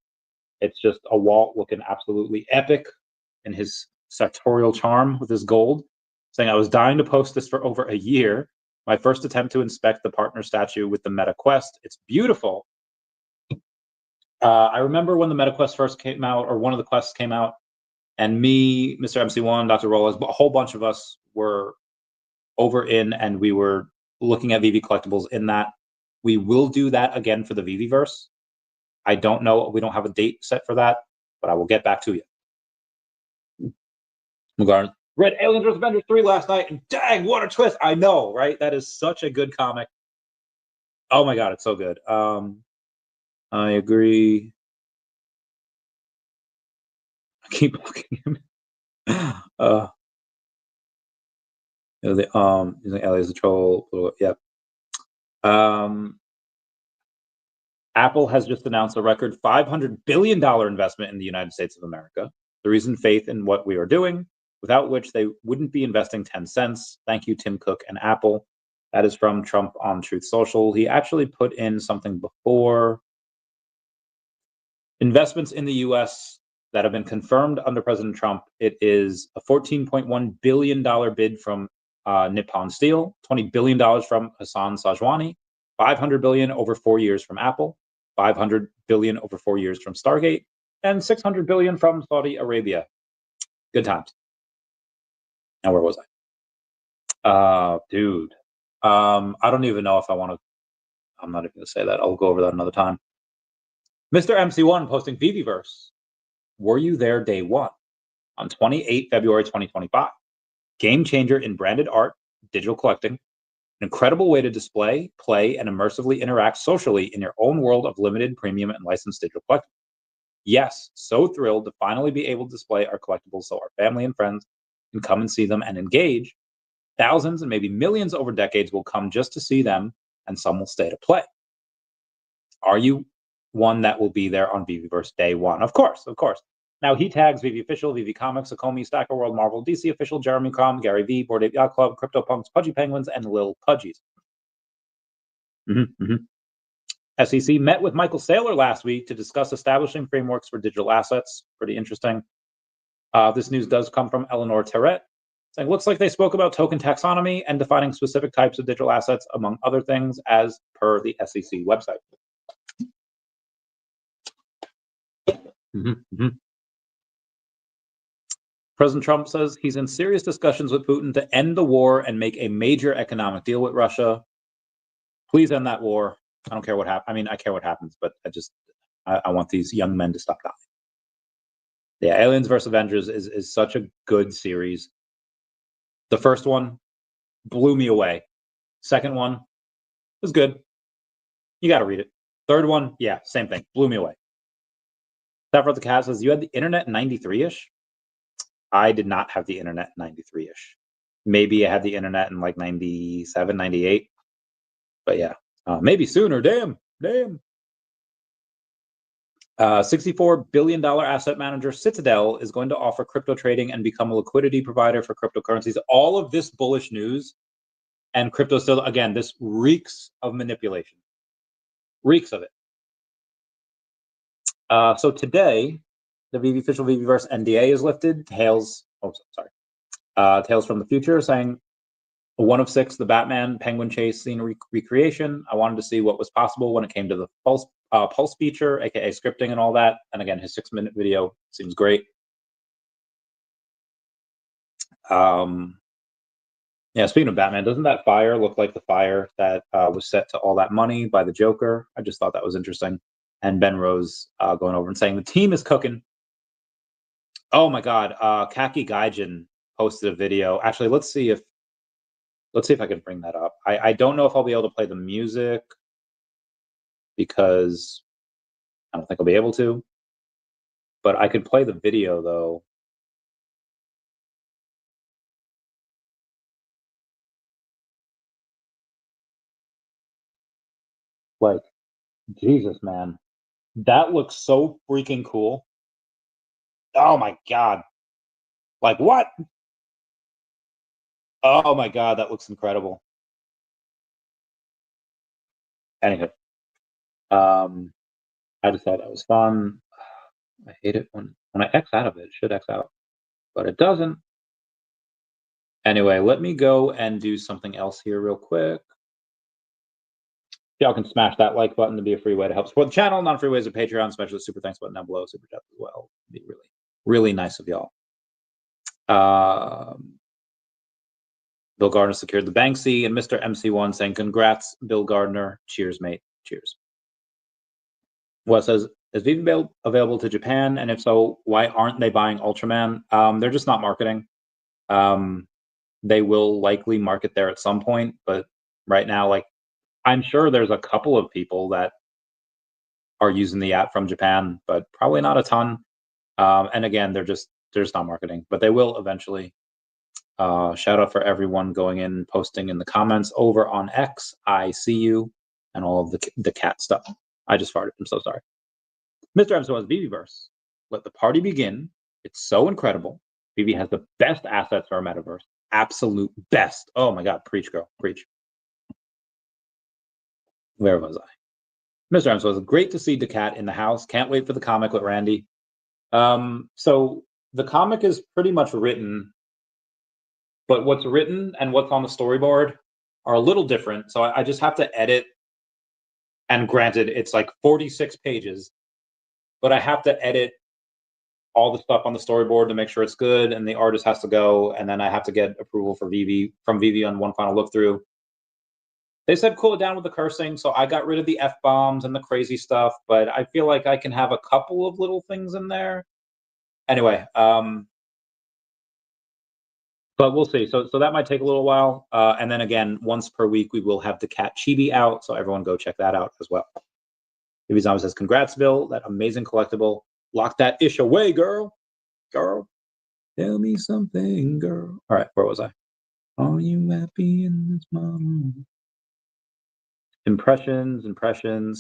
Speaker 1: It's just a Walt looking absolutely epic in his sartorial charm with his gold, saying, I was dying to post this for over a year. My first attempt to inspect the partner statue with the Meta Quest. It's beautiful. I remember when the Meta Quest first came out, or one of the quests came out, and me, Mr. MC1, Dr. Rollins, a whole bunch of us were over in, and we were looking at VeVe collectibles in that. We will do that again for the VeVeverse. I don't know. We don't have a date set for that, but I will get back to you. Regardless, read Aliens vs. Avengers 3 last night, and dang, what a twist. I know, right? That is such a good comic. Oh my God, it's so good. I agree. I keep blocking him. Using Ellie as a troll. Yep. Apple has just announced a record $500 billion investment in the United States of America. The reason faith in what we are doing, without which they wouldn't be investing 10 cents. Thank you, Tim Cook and Apple. That is from Trump on Truth Social. He actually put in something before. Investments in the U.S. that have been confirmed under President Trump. It is a $14.1 billion bid from Nippon Steel, $20 billion from Hassan Sajwani, $500 billion over 4 years from Apple, $500 billion over 4 years from Stargate, and $600 billion from Saudi Arabia. Good times. Now, where was I? Dude. I don't even know if I want to. I'm not even going to say that. I'll go over that another time. Mr. MC1 posting VeVeverse. Were you there day one? On 28 February 2025. Game changer in branded art, digital collecting. An incredible way to display, play, and immersively interact socially in your own world of limited, premium, and licensed digital collecting. Yes, so thrilled to finally be able to display our collectibles so our family and friends can come and see them and engage. Thousands and maybe millions over decades will come just to see them, and some will stay to play. Are you one that will be there on VeVeverse day one? Of course, of course. Now he tags VeVe Official, VeVe Comics, Akomi, Stacker World, Marvel, DC Official, Jeremy Crom, Gary V, Bored Ape Yacht Club, CryptoPunks, Pudgy Penguins, and Lil Pudgies. SEC met with Michael Saylor last week to discuss establishing frameworks for digital assets. Pretty interesting. This news does come from Eleanor Terrett, saying, looks like they spoke about token taxonomy and defining specific types of digital assets, among other things, as per the SEC website. President Trump says he's in serious discussions with Putin to end the war and make a major economic deal with Russia. Please end that war. I don't care what happens. I mean, I care what happens, but I want these young men to stop dying. Yeah, Aliens vs. Avengers is such a good series. The first one blew me away. Second one was good. You got to read it. Third one, yeah, same thing. Blew me away. Saffron the Cat says, you had the internet 93-ish? I did not have the internet 93-ish. Maybe I had the internet in like 97, 98. But yeah, maybe sooner. Damn. $64 billion asset manager Citadel is going to offer crypto trading and become a liquidity provider for cryptocurrencies. All of this bullish news, and crypto still, again, this reeks of manipulation. Reeks of it. So today, the VeVe official VeVeverse NDA is lifted. Tales from the future, saying 1 of 6, the Batman Penguin chase scene recreation. I wanted to see what was possible when it came to the pulse feature, aka scripting and all that. And again, his 6-minute video seems great. Yeah, speaking of Batman, doesn't that fire look like the fire that was set to All That Money by the Joker? I just thought that was interesting. And Ben Rose going over and saying the team is cooking. Oh my God, Kaki Gaijin posted a video. Actually, let's see if I can bring that up. I don't know if I'll be able to play the music because I don't think I'll be able to, but I could play the video though. Like, Jesus, man, that looks so freaking cool. Oh my God. Like, what? Oh my God, that looks incredible. Anywho, I just thought that was fun. I hate it when I X out of it. It should X out, but it doesn't. Anyway, let me go and do something else here real quick. Y'all can smash that like button to be a free way to help support the channel. Non-free ways of Patreon, smash the super thanks button down below, super chat as well. It'd be really, really nice of y'all. Bill Gardner secured the Banksy, and Mr. MC1 saying, "Congrats, Bill Gardner. Cheers, mate. Cheers." Well, it says, is VeVe available to Japan? And if so, why aren't they buying Ultraman? They're just not marketing. They will likely market there at some point, but right now, like, I'm sure there's a couple of people that are using the app from Japan, but probably not a ton. And again, they're just not marketing, but they will eventually. Shout out for everyone going in, posting in the comments over on X. I see you, and all of the cat stuff. I just farted. I'm so sorry. Mr. M says, VeVeverse, let the party begin. It's so incredible. VeVe has the best assets for our metaverse. Absolute best. Oh my God, preach, girl, preach. Where was I? Mr. M says, great to see DACAT in the house. Can't wait for the comic with Randy. So the comic is pretty much written, but what's written and what's on the storyboard are a little different. So I just have to edit. And granted, it's like 46 pages, but I have to edit all the stuff on the storyboard to make sure it's good, and the artist has to go, and then I have to get approval from VeVe on one final look through. They said cool it down with the cursing, so I got rid of the F-bombs and the crazy stuff, but I feel like I can have a couple of little things in there. Anyway, but we'll see. So that might take a little while. And then again, once per week, we will have DACAT Chibi out, so everyone go check that out as well. VeVe Zombie says, congrats, Bill. That amazing collectible. Lock that ish away, girl. Girl. Tell me something, girl. All right, where was I? Are you happy in this moment? Impressions,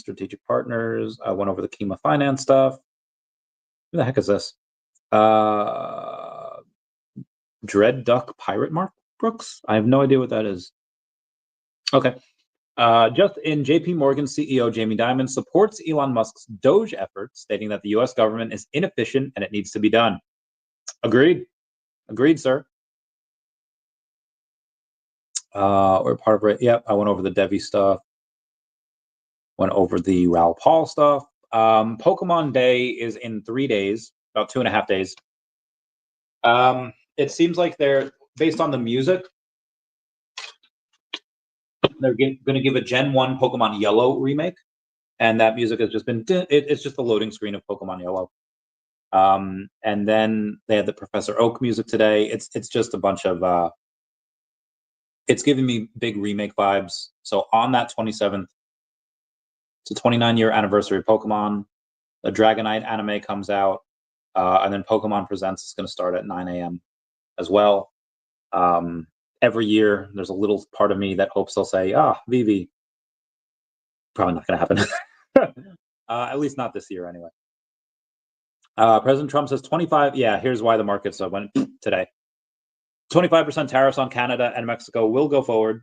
Speaker 1: strategic partners. I went over the Kima finance stuff. Who the heck is this? Dread Duck Pirate Mark Brooks? I have no idea what that is. Okay. Just in, JP Morgan CEO Jamie Dimon supports Elon Musk's Doge efforts, stating that the US government is inefficient and it needs to be done. Agreed. Agreed, sir. Or part of it. Yep, I went over the Devi stuff. Went over the Raoul Paul stuff. Pokemon Day is in 3 days, about 2.5 days. It seems like they're, based on the music, they're going to give a Gen 1 Pokemon Yellow remake. And that music has just been, it's just the loading screen of Pokemon Yellow. And then they had the Professor Oak music today. It's just a bunch of, it's giving me big remake vibes. So on that 27th, it's a 29-year anniversary of Pokemon. The Dragonite anime comes out, and then Pokemon Presents is going to start at 9 a.m. as well. Every year, there's a little part of me that hopes they'll say, VeVe. Probably not going to happen. At least not this year, anyway. President Trump says 25. Yeah, here's why the markets went today. 25% tariffs on Canada and Mexico will go forward,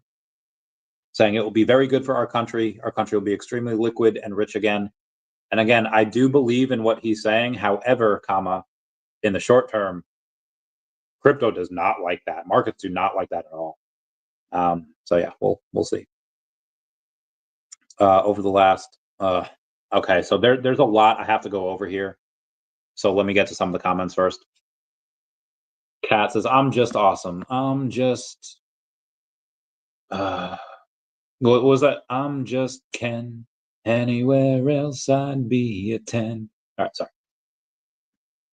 Speaker 1: saying it will be very good for our country. Our country will be extremely liquid and rich again. And again, I do believe in what he's saying. However, in the short term, crypto does not like that. Markets do not like that at all. So yeah, we'll see. Over the last, okay, so there's a lot I have to go over here. So let me get to some of the comments first. Kat says, I'm just awesome. I'm just, what was that? I'm just Ken. Anywhere else I'd be a 10. All right, sorry.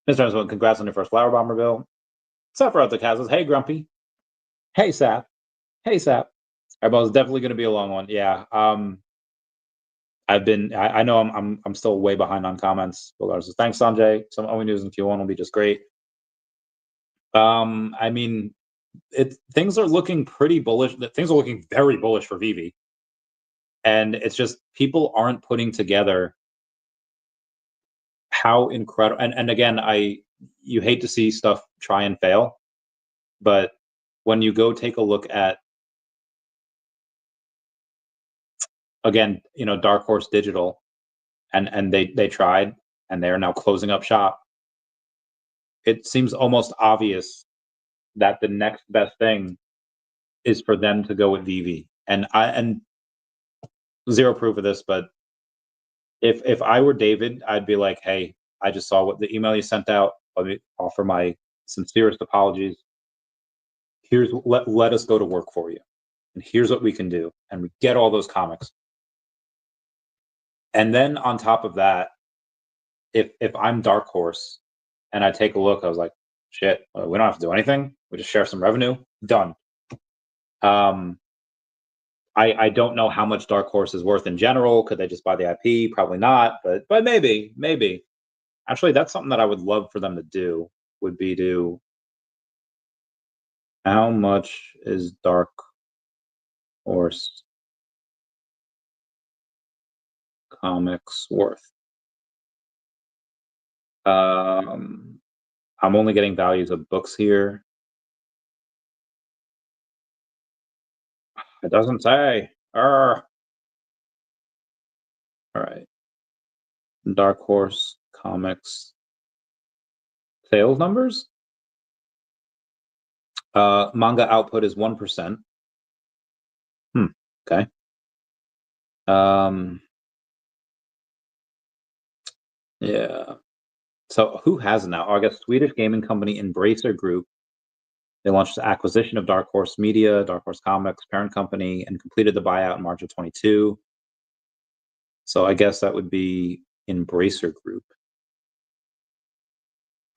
Speaker 1: Mr. Anderson, congrats on your first flower bomber bill. Sap out the castles. Hey, Grumpy. Hey, Sap. Hey, Sap. All right, well, it's definitely going to be a long one. Yeah. I know I'm still way behind on comments. Thanks, Sanjay. Some OMI news in Q1 will be just great. I mean, things are looking pretty bullish. Things are looking very bullish for VeVe. And it's just people aren't putting together how incredible. And again, you hate to see stuff try and fail, but when you go take a look at, again, Dark Horse Digital, and they tried, and they're now closing up shop. It seems almost obvious that the next best thing is for them to go with VeVe. And zero proof of this, but if I were David, I'd be like, hey, I just saw what the email you sent out. Let me offer my sincerest apologies. Let us go to work for you, and here's what we can do, and we get all those comics. And then on top of that, if I'm Dark Horse and I take a look, I was like, shit, we don't have to do anything. We just share some revenue. Done. I don't know how much Dark Horse is worth in general. Could they just buy the IP? Probably not, but maybe. Actually, that's something that I would love for them to do, would be to, how much is Dark Horse Comics worth? I'm only getting values of books here. It doesn't say. All right. Dark Horse Comics sales numbers. Manga output is 1%. Okay. Yeah. So who has it now? I guess Swedish gaming company Embracer Group. They launched the acquisition of Dark Horse Media, Dark Horse Comics parent company, and completed the buyout in March of 22. So I guess that would be Embracer Group.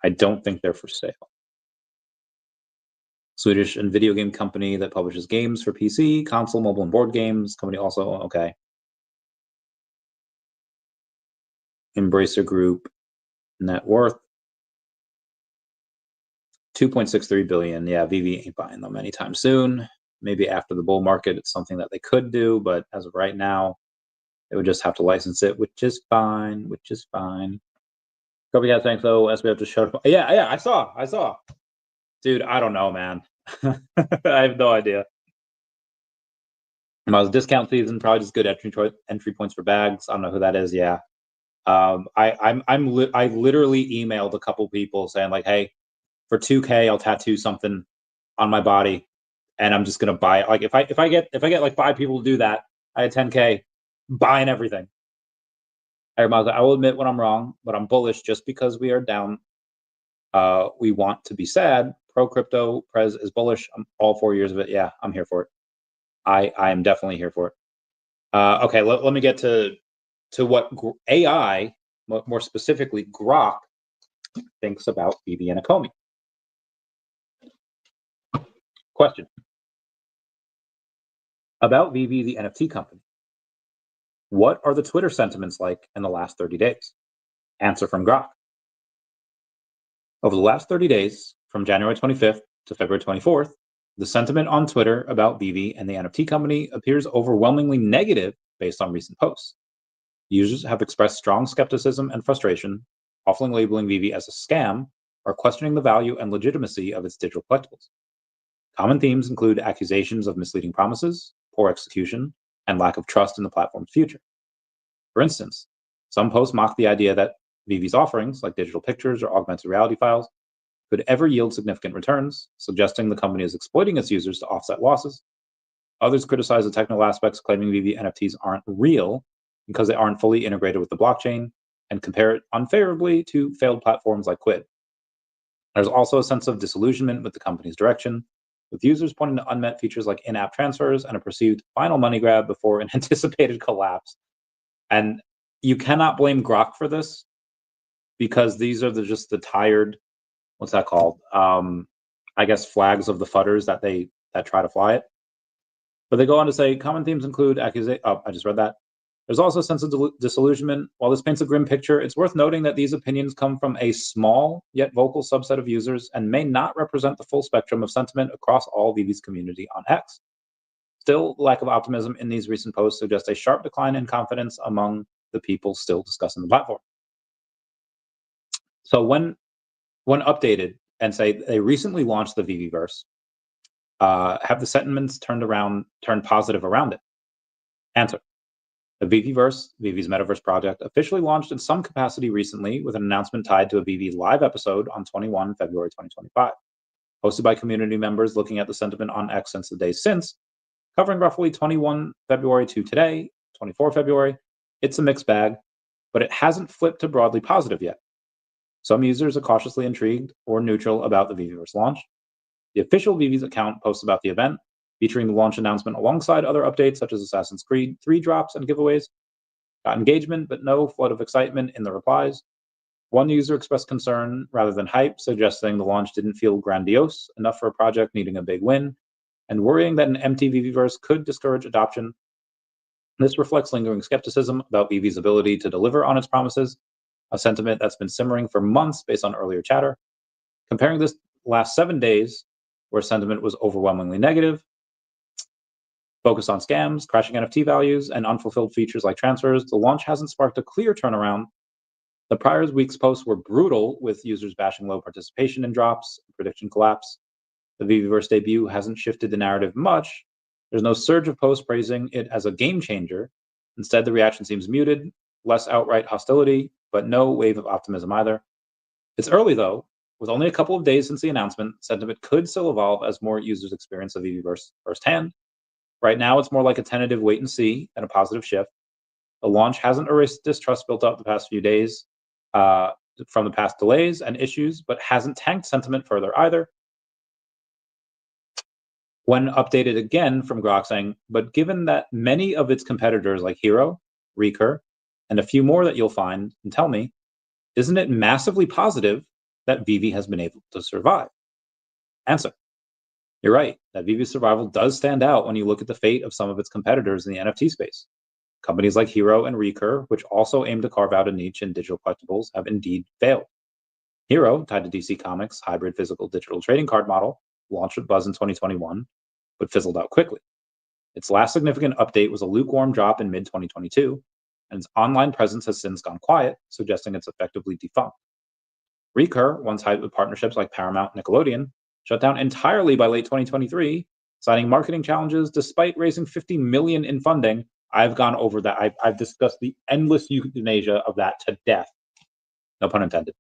Speaker 1: I don't think they're for sale. Swedish and video game company that publishes games for PC, console, mobile, and board games. Company also, okay. Embracer Group, net worth 2.63 billion. Yeah, VeVe ain't buying them anytime soon. Maybe after the bull market, it's something that they could do, but as of right now, they would just have to license it, which is fine. Couple guys saying so. SBF just showed up. Yeah, I saw. Dude, I don't know, man. I have no idea. It was discount season, probably just good entry points for bags. I don't know who that is. Yeah. I literally emailed a couple people saying like, hey, for 2K, I'll tattoo something on my body, and I'm just gonna buy it. Like if I get like 5 people to do that, I had 10K buying everything. I will admit when I'm wrong, but I'm bullish just because we are down. We want to be sad. Pro crypto Prez is bullish. I'm all 4 years of it. Yeah, I'm here for it. I am definitely here for it. Okay, let me get to what AI, more specifically Grok, thinks about VeVe and Akomi. Question about VeVe, the NFT company. What are the Twitter sentiments like in the last 30 days? Answer from Grok. Over the last 30 days, from January 25th to February 24th, the sentiment on Twitter about VeVe and the NFT company appears overwhelmingly negative based on recent posts. Users have expressed strong skepticism and frustration, often labeling VeVe as a scam or questioning the value and legitimacy of its digital collectibles. Common themes include accusations of misleading promises, poor execution, and lack of trust in the platform's future. For instance, some posts mock the idea that VeVe's offerings, like digital pictures or augmented reality files, could ever yield significant returns, suggesting the company is exploiting its users to offset losses. Others criticize the technical aspects, claiming VeVe NFTs aren't real because they aren't fully integrated with the blockchain, and compare it unfavorably to failed platforms like Quid. There's also a sense of disillusionment with the company's direction, with users pointing to unmet features like in-app transfers and a perceived final money grab before an anticipated collapse. And you cannot blame Grok for this. because these are just the tired, what's that called? I guess flags of the fudders that try to fly it. But they go on to say common themes include accusation. Oh, I just read that. There's also a sense of disillusionment. While this paints a grim picture, it's worth noting that these opinions come from a small yet vocal subset of users and may not represent the full spectrum of sentiment across all VeVe's community on X. Still, the lack of optimism in these recent posts suggests a sharp decline in confidence among the people still discussing the platform. So when updated and say they recently launched the VeVeverse, have the sentiments turned positive around it? Answer. The VeVeverse, VeVe's metaverse project, officially launched in some capacity recently with an announcement tied to a VeVe live episode on 21 February 2025. Hosted by community members looking at the sentiment on X since the days since, covering roughly 21 February to today, 24 February. It's a mixed bag, but it hasn't flipped to broadly positive yet. Some users are cautiously intrigued or neutral about the VeVeverse launch. The official VeVe's account posts about the event, featuring the launch announcement alongside other updates such as Assassin's Creed 3 drops and giveaways. Got engagement, but no flood of excitement in the replies. One user expressed concern rather than hype, suggesting the launch didn't feel grandiose enough for a project needing a big win, and worrying that an empty VeVeverse could discourage adoption. This reflects lingering skepticism about VeVe's ability to deliver on its promises, a sentiment that's been simmering for months based on earlier chatter. Comparing this last 7 days, where sentiment was overwhelmingly negative, focused on scams, crashing NFT values, and unfulfilled features like transfers, the launch hasn't sparked a clear turnaround. The prior week's posts were brutal, with users bashing low participation in drops, prediction collapse. The VeVeverse debut hasn't shifted the narrative much. There's no surge of posts praising it as a game changer. Instead, the reaction seems muted, less outright hostility, but no wave of optimism either. It's early, though. With only a couple of days since the announcement, sentiment could still evolve as more users experience the VeVeverse firsthand. Right now, it's more like a tentative wait and see than a positive shift. The launch hasn't erased distrust built up the past few days from the past delays and issues, but hasn't tanked sentiment further either. When updated again from Grok saying, but given that many of its competitors like Hero, Recur, and a few more that you'll find, and tell me, isn't it massively positive that VeVe has been able to survive? Answer. You're right, that VeVe's survival does stand out when you look at the fate of some of its competitors in the NFT space. Companies like Hero and Recur, which also aim to carve out a niche in digital collectibles, have indeed failed. Hero, tied to DC Comics' hybrid physical digital trading card model, launched with buzz in 2021, but fizzled out quickly. Its last significant update was a lukewarm drop in mid-2022, and its online presence has since gone quiet, suggesting it's effectively defunct. Recur, once hyped with partnerships like Paramount and Nickelodeon, shut down entirely by late 2023, citing marketing challenges despite raising $50 million in funding. I've gone over that. I've discussed the endless euthanasia of that to death. No pun intended.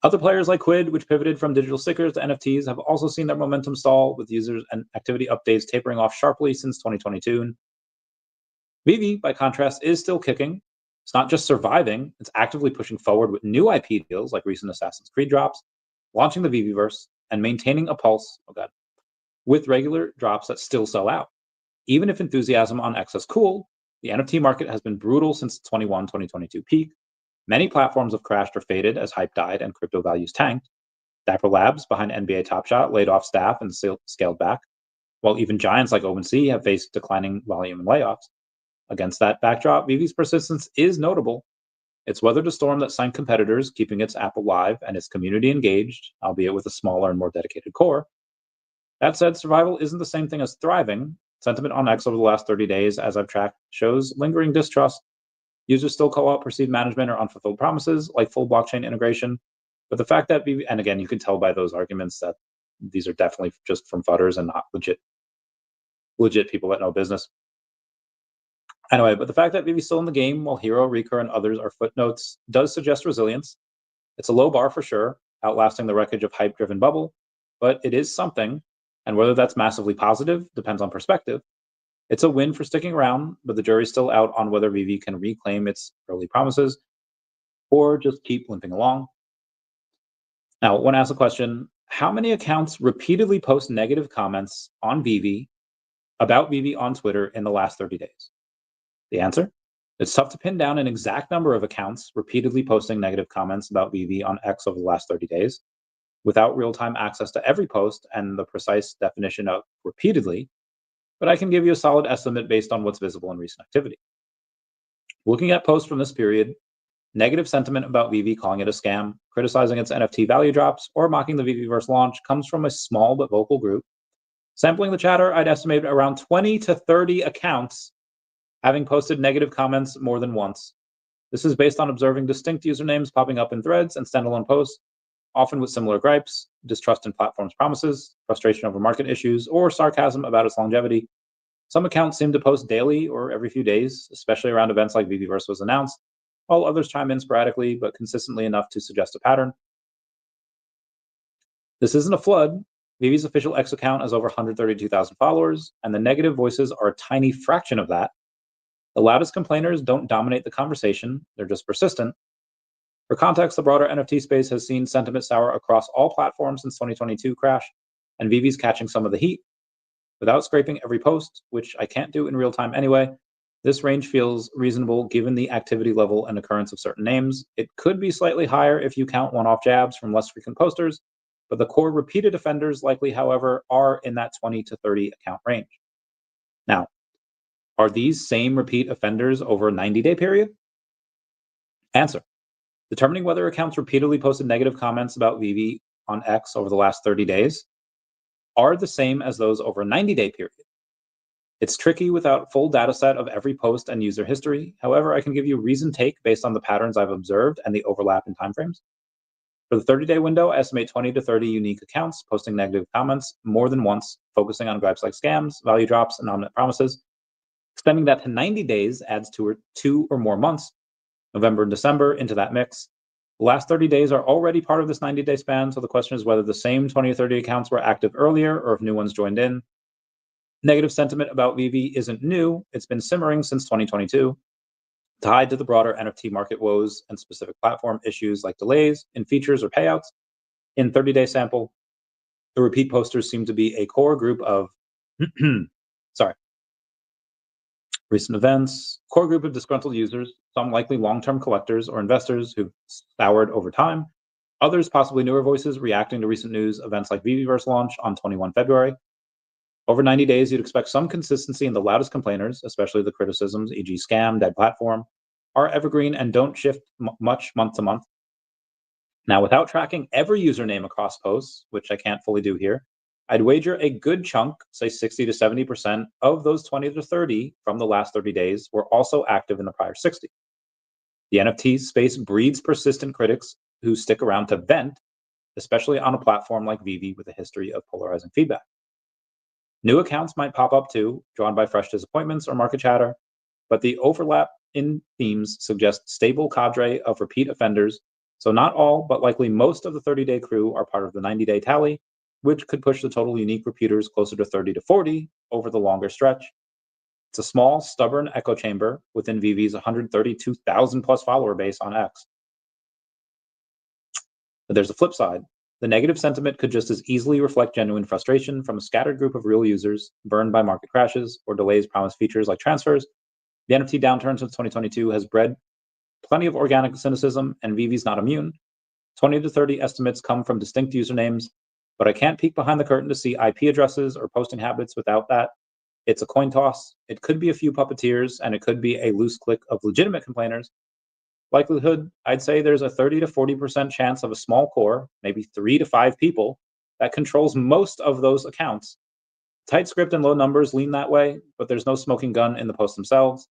Speaker 1: Other players like Quid, which pivoted from digital stickers to NFTs, have also seen their momentum stall, with users and activity updates tapering off sharply since 2022. VeVe, by contrast, is still kicking. It's not just surviving, it's actively pushing forward with new IP deals like recent Assassin's Creed drops, launching the VeVeverse, and maintaining a pulse with regular drops that still sell out. Even if enthusiasm on X is cool, the NFT market has been brutal since the 2022 peak. Many platforms have crashed or faded as hype died and crypto values tanked. Dapper Labs, behind NBA Top Shot, laid off staff and scaled back, while even giants like OpenSea have faced declining volume and layoffs. Against that backdrop, VeVe's persistence is notable. It's weathered a storm that sank competitors, keeping its app alive and its community engaged, albeit with a smaller and more dedicated core. That said, survival isn't the same thing as thriving. Sentiment on X over the last 30 days, as I've tracked, shows lingering distrust. Users still call out perceived management or unfulfilled promises, like full blockchain integration. But the fact that VeVe, and again, you can tell by those arguments that these are definitely just from fudders and not legit people that know business. Anyway, but the fact that VeVe's still in the game while Hero, Recur, and others are footnotes does suggest resilience. It's a low bar for sure, outlasting the wreckage of hype-driven bubble, but it is something, and whether that's massively positive depends on perspective. It's a win for sticking around, but the jury's still out on whether VeVe can reclaim its early promises or just keep limping along. Now, I want to ask the question, how many accounts repeatedly post negative comments on VeVe about VeVe on Twitter in the last 30 days? The answer? It's tough to pin down an exact number of accounts repeatedly posting negative comments about VeVe on X over the last 30 days. Without real-time access to every post and the precise definition of repeatedly, but I can give you a solid estimate based on what's visible in recent activity. Looking at posts from this period, negative sentiment about VeVe, calling it a scam, criticizing its NFT value drops, or mocking the VeVeverse launch comes from a small but vocal group. Sampling the chatter, I'd estimate around 20 to 30 accounts having posted negative comments more than once. This is based on observing distinct usernames popping up in threads and standalone posts, often with similar gripes, distrust in platform's promises, frustration over market issues, or sarcasm about its longevity. Some accounts seem to post daily or every few days, especially around events like VeVeverse was announced, while others chime in sporadically but consistently enough to suggest a pattern. This isn't a flood. VeVe's official X account has over 132,000 followers, and the negative voices are a tiny fraction of that. The loudest complainers don't dominate the conversation, they're just persistent. For context, the broader NFT space has seen sentiment sour across all platforms since 2022 crash, and VeVe's catching some of the heat. Without scraping every post, which I can't do in real time anyway, this range feels reasonable given the activity level and occurrence of certain names. It could be slightly higher if you count one-off jabs from less frequent posters, but the core repeated offenders likely, however, are in that 20 to 30 account range. Now, are these same repeat offenders over a 90-day period? Answer. Determining whether accounts repeatedly posted negative comments about VeVe on X over the last 30 days are the same as those over a 90-day period. It's tricky without full data set of every post and user history. However, I can give you a reasoned take based on the patterns I've observed and the overlap in timeframes. For the 30-day window, I estimate 20 to 30 unique accounts posting negative comments more than once, focusing on gripes like scams, value drops, and non-net promises. Extending that to 90 days adds two or more months, November and December, into that mix. The last 30 days are already part of this 90-day span, so the question is whether the same 20 or 30 accounts were active earlier or if new ones joined in. Negative sentiment about VeVe isn't new. It's been simmering since 2022, tied to the broader NFT market woes and specific platform issues like delays in features or payouts. In 30-day sample, the repeat posters seem to be a core group of recent events, core group of disgruntled users, some likely long-term collectors or investors who've soured over time, others possibly newer voices reacting to recent news events like VeVeverse launch on 21 February. Over 90 days, you'd expect some consistency in the loudest complainers, especially the criticisms, e.g. scam, dead platform, are evergreen and don't shift much month to month. Now, without tracking every username across posts, which I can't fully do here, I'd wager a good chunk, say 60 to 70% of those 20 to 30 from the last 30 days were also active in the prior 60. The NFT space breeds persistent critics who stick around to vent, especially on a platform like VeVe with a history of polarizing feedback. New accounts might pop up too, drawn by fresh disappointments or market chatter, but the overlap in themes suggests stable cadre of repeat offenders, so not all, but likely most of the 30-day crew are part of the 90-day tally, which could push the total unique repeaters closer to 30 to 40 over the longer stretch. It's a small, stubborn echo chamber within VeVe's 132,000 plus follower base on X. But there's a flip side. The negative sentiment could just as easily reflect genuine frustration from a scattered group of real users burned by market crashes or delays promised features like transfers. The NFT downturn since 2022 has bred plenty of organic cynicism, and VeVe's not immune. 20 to 30 estimates come from distinct usernames, but I can't peek behind the curtain to see IP addresses or posting habits without that. It's a coin toss. It could be a few puppeteers, and it could be a loose clique of legitimate complainers. Likelihood, I'd say there's a 30 to 40% chance of a small core, maybe 3 to 5 people, that controls most of those accounts. Tight script and low numbers lean that way, but there's no smoking gun in the posts themselves.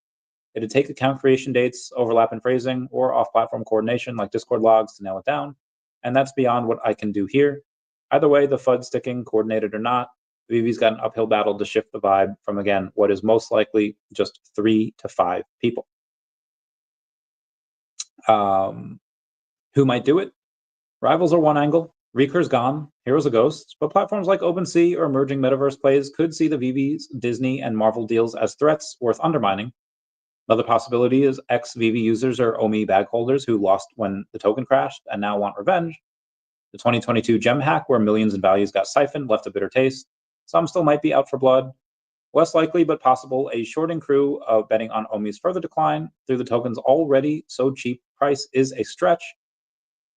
Speaker 1: It'd take account creation dates, overlap in phrasing, or off-platform coordination like Discord logs to nail it down, and that's beyond what I can do here. Either way, the FUD sticking, coordinated or not, VeVe's got an uphill battle to shift the vibe from, again, what is most likely just 3 to 5 people. Who might do it? Rivals are one angle. Recur's gone. Heroes a ghost. But platforms like OpenSea or emerging metaverse plays could see the VeVe's, Disney, and Marvel deals as threats worth undermining. Another possibility is ex-VeVe users or OMI bag holders who lost when the token crashed and now want revenge. The 2022 gem hack where millions in values got siphoned left a bitter taste. Some still might be out for blood. Less likely, but possible, a shorting crew of betting on OMI's further decline through the token's already so cheap price is a stretch.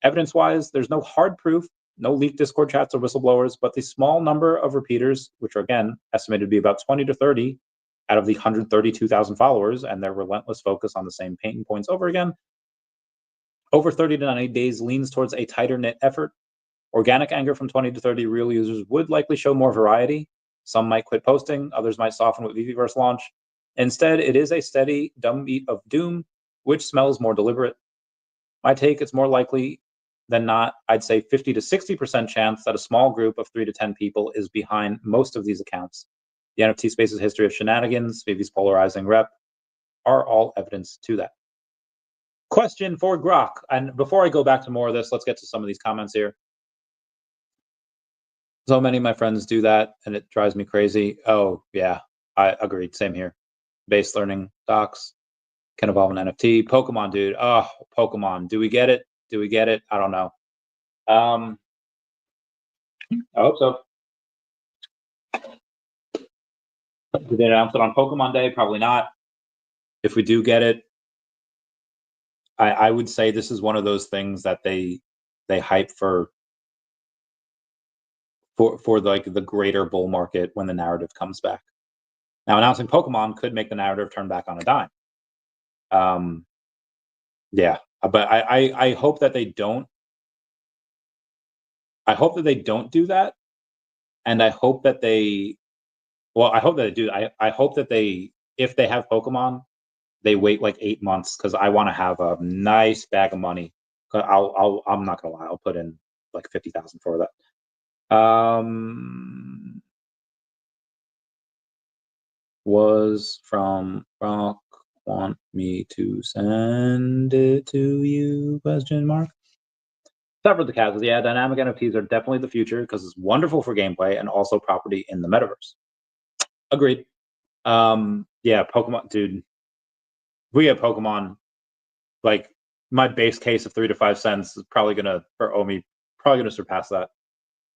Speaker 1: Evidence-wise, there's no hard proof, no leaked Discord chats or whistleblowers, but the small number of repeaters, which are again estimated to be about 20 to 30 out of the 132,000 followers, and their relentless focus on the same pain points over again, over 30 to 90 days leans towards a tighter knit effort. Organic anger from 20 to 30 real users would likely show more variety. Some might quit posting, others might soften with VeVeverse launch. Instead, it is a steady dumb beat of doom, which smells more deliberate. My take, it's more likely than not, I'd say 50 to 60% chance that a small group of 3 to 10 people is behind most of these accounts. The NFT space's history of shenanigans, VeVe's polarizing rep, are all evidence to that. Question for Grok. And before I go back to more of this, let's get to some of these comments here. So many of my friends do that, and it drives me crazy. Oh, yeah, I agreed. Same here. Base learning docs can evolve an NFT. Pokemon, dude. Oh, Pokemon. Do we get it? Do we get it? I don't know. I hope so. Did they announce it on Pokemon Day? Probably not. If we do get it, I would say this is one of those things that they hype for like the greater bull market when the narrative comes back. Now, announcing Pokemon could make the narrative turn back on a dime. Yeah, but I hope that they don't. I hope that they don't do that, and I hope that they. Well, I hope that they do. I hope that they, if they have Pokemon, they wait like 8 months, because I want to have a nice bag of money. I'm not gonna lie, I'll put in like 50,000 for that. Was from Rock, want me to send it to you? Question mark. Separate the cats. Yeah, dynamic NFTs are definitely the future because it's wonderful for gameplay and also property in the metaverse. Agreed. Yeah, Pokemon, dude. If we get Pokemon, like my base case of 3 to 5 cents is probably gonna, for OMI, probably gonna surpass that.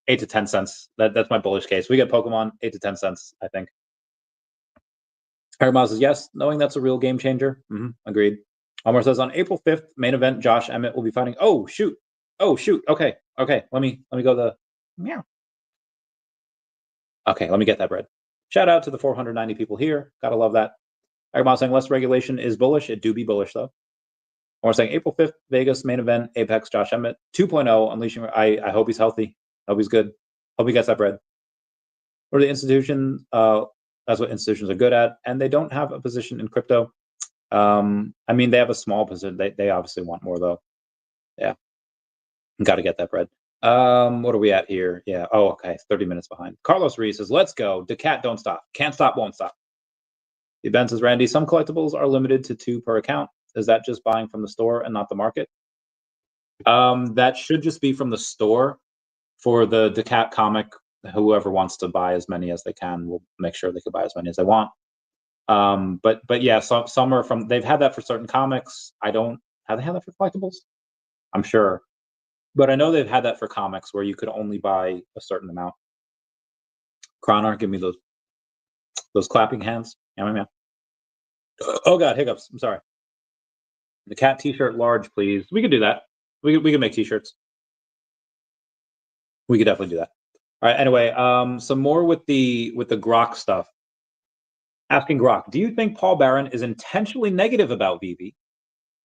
Speaker 1: 8 to 10 cents. That's my bullish case. We get Pokemon, 8 to 10 cents, I think. Harry says yes, knowing that's a real game changer. Agreed. Omar says on April 5th, main event, Josh Emmett will be fighting. Oh shoot. Okay. Let me go the meow. Okay, let me get that bread. Shout out to the 490 people here. Gotta love that. Harry saying less regulation is bullish. It do be bullish though. Omar saying April 5th, Vegas main event, Apex, Josh Emmett 2.0 unleashing. I hope he's healthy. Hope he's good. Hope he gets that bread. Or the institution, that's what institutions are good at, and they don't have a position in crypto. I mean, they have a small position. They obviously want more though. Yeah, got to get that bread. What are we at here? Yeah. Oh, okay. 30 minutes behind. Carlos Reese says, "Let's go. DACAT, don't stop. Can't stop, won't stop." The Ben says, "Randy, some collectibles are limited to 2 per account. Is that just buying from the store and not the market?" That should just be from the store. For the DACAT comic, whoever wants to buy as many as they can will make sure they can buy as many as they want. But yeah, some are from. They've had that for certain comics. Have they had that for collectibles? I'm sure, but I know they've had that for comics where you could only buy a certain amount. Cronar, give me those clapping hands. Yeah. Oh God, hiccups. I'm sorry. The cat T-shirt large, please. We could do that. We could make T-shirts. We could definitely do that. All right. Anyway, some more with the Grok stuff. Asking Grok, do you think Paul Barron is intentionally negative about VeVe?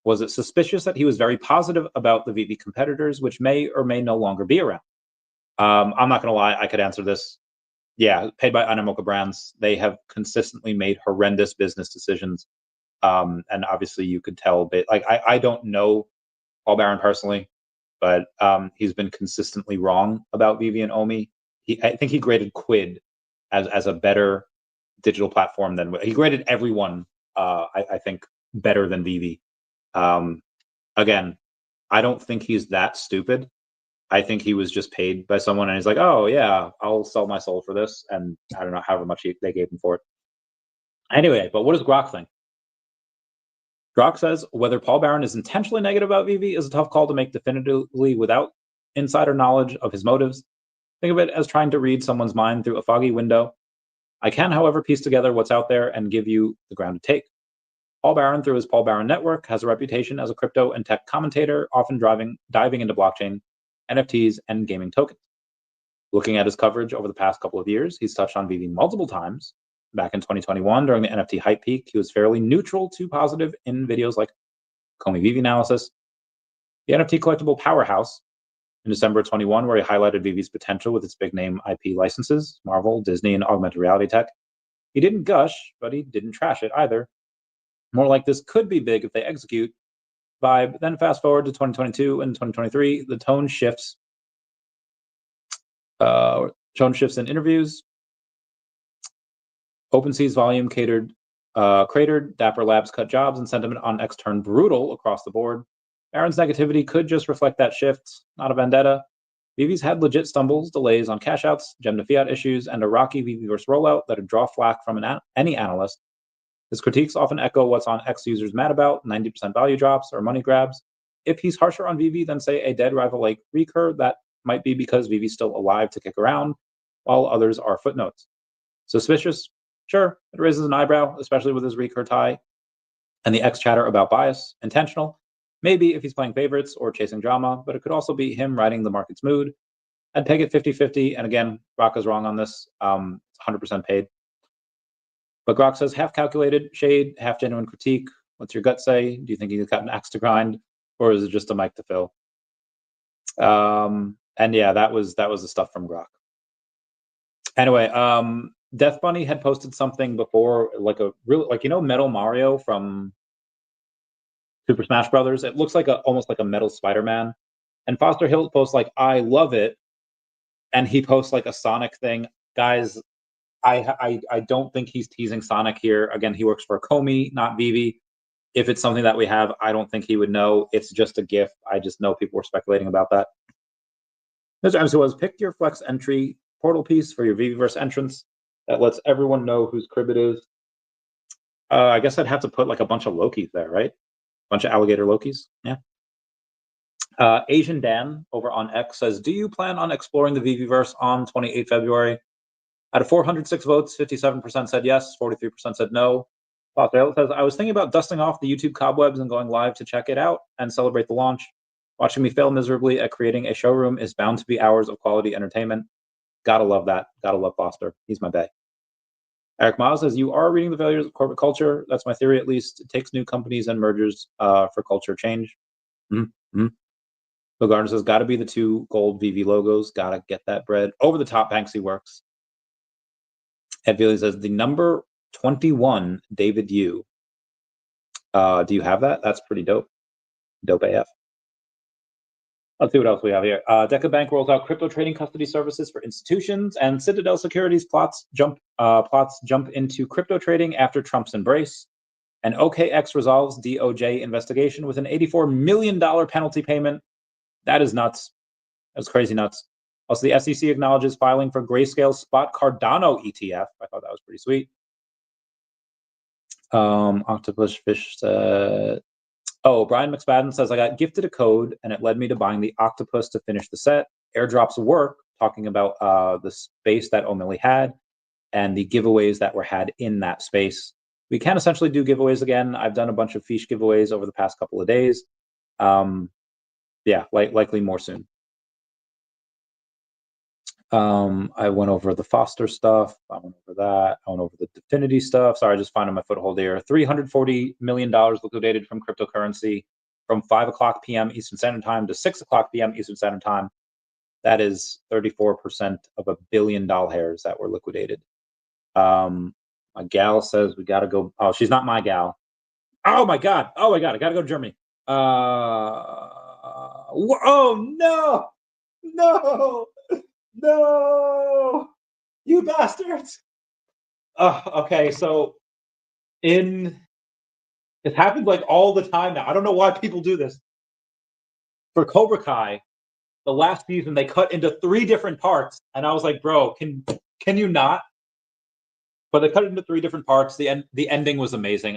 Speaker 1: Was it suspicious that he was very positive about the VeVe competitors, which may or may no longer be around? I'm not going to lie. I could answer this. Yeah, paid by Animoca Brands. They have consistently made horrendous business decisions. And obviously you could tell, but like, I don't know Paul Barron personally, but he's been consistently wrong about VeVe and OMI. I think he graded Quid as a better digital platform than he graded everyone. I think better than VeVe. Again, I don't think he's that stupid. I think he was just paid by someone, and he's like, "Oh yeah, I'll sell my soul for this," and I don't know however much they gave him for it. Anyway, but what does Grok think? Grok says whether Paul Barron is intentionally negative about VeVe is a tough call to make definitively without insider knowledge of his motives. Think of it as trying to read someone's mind through a foggy window. I can, however, piece together what's out there and give you the ground to take. Paul Barron, through his Paul Barron Network, has a reputation as a crypto and tech commentator, often diving into blockchain, NFTs, and gaming tokens. Looking at his coverage over the past couple of years, he's touched on VeVe multiple times. Back in 2021, during the NFT hype peak, he was fairly neutral to positive in videos like OMI DEVVE Analysis, the NFT collectible powerhouse in December 21, where he highlighted VeVe's potential with its big name IP licenses, Marvel, Disney, and augmented reality tech. He didn't gush, but he didn't trash it either. More like this could be big if they execute vibe. Then fast forward to 2022 and 2023, the tone shifts. In interviews. OpenSea's volume cratered. Dapper Labs cut jobs, and sentiment on X turned brutal across the board. Aaron's negativity could just reflect that shift, not a vendetta. VeVe's had legit stumbles, delays on cash outs, gem to fiat issues, and a rocky VeVeverse rollout that would draw flack from any analyst. His critiques often echo what's on X users mad about, 90% value drops or money grabs. If he's harsher on VeVe than, say, a dead rival like Recur, that might be because VeVe's still alive to kick around, while others are footnotes. Suspicious? Sure, it raises an eyebrow, especially with his Recur tie and the X chatter about bias. Intentional? Maybe if he's playing favorites or chasing drama, but it could also be him riding the market's mood. I'd peg it 50-50, and again, Rocka's wrong on this. It's 100% paid. But Grok says half calculated shade, half genuine critique. What's your gut say? Do you think he's got an axe to grind, or is it just a mic to fill? And yeah, that was the stuff from Grok. Anyway, Death Bunny had posted something before, like a really, like, you know, Metal Mario from Super Smash Brothers. It looks like almost like a metal Spider-Man. And Foster Hill posts like, I love it, and he posts like a Sonic thing. Guys, I don't think he's teasing Sonic here. Again, he works for Comey, not VeVe. If it's something that we have, I don't think he would know. It's just a GIF. I just know people were speculating about that. Mr. MC was pick your flex entry portal piece for your VeVeverse entrance that lets everyone know whose crib it is. I guess I'd have to put like a bunch of Lokis there, right? Bunch of alligator Lokis. Yeah. Asian Dan over on X says, do you plan on exploring the VeVeverse on 28 February? Out of 406 votes, 57% said yes, 43% said no. Foster says, I was thinking about dusting off the YouTube cobwebs and going live to check it out and celebrate the launch. Watching me fail miserably at creating a showroom is bound to be hours of quality entertainment. Gotta love that. Gotta love Foster. He's my bae. Eric Miles says, you are reading the failures of corporate culture. That's my theory, at least. It takes new companies and mergers for culture change. Mm-hmm. Bill Gardner says, gotta be the 2 gold VeVe logos. Gotta get that bread. Over the top Banksy works. Ed Veely says, the number 21 David Yu. Do you have that? That's pretty dope. Dope AF. Let's see what else we have here. DecaBank rolls out crypto trading custody services for institutions, and Citadel Securities plots jump into crypto trading after Trump's embrace. And OKX resolves DOJ investigation with an $84 million penalty payment. That is nuts. That's crazy nuts. Also, the SEC acknowledges filing for Grayscale Spot Cardano ETF. I thought that was pretty sweet. Octopus Fish said, oh, Brian McSpadden says, I got gifted a code and it led me to buying the octopus to finish the set. Airdrops work, talking about the space that O'Malley had and the giveaways that were had in that space. We can essentially do giveaways again. I've done a bunch of fiche giveaways over the past couple of days. Yeah, likely more soon. I went over the Foster stuff. I went over that. I went over the Definity stuff. Sorry, just finding my foothold here. $340 million liquidated from cryptocurrency from 5 o'clock p.m. Eastern Standard Time to 6 o'clock p.m. Eastern Standard Time. That is 34% of $1 billion that were liquidated. My gal says we got to go. Oh, she's not my gal. Oh my God. I got to go to Germany. Oh no. No, you bastards. Okay, so it happens like all the time now. I don't know why people do this. For Cobra Kai, the last season, they cut into 3 different parts, and I was like, bro, can you not? But they cut it into 3 different parts. The ending was amazing.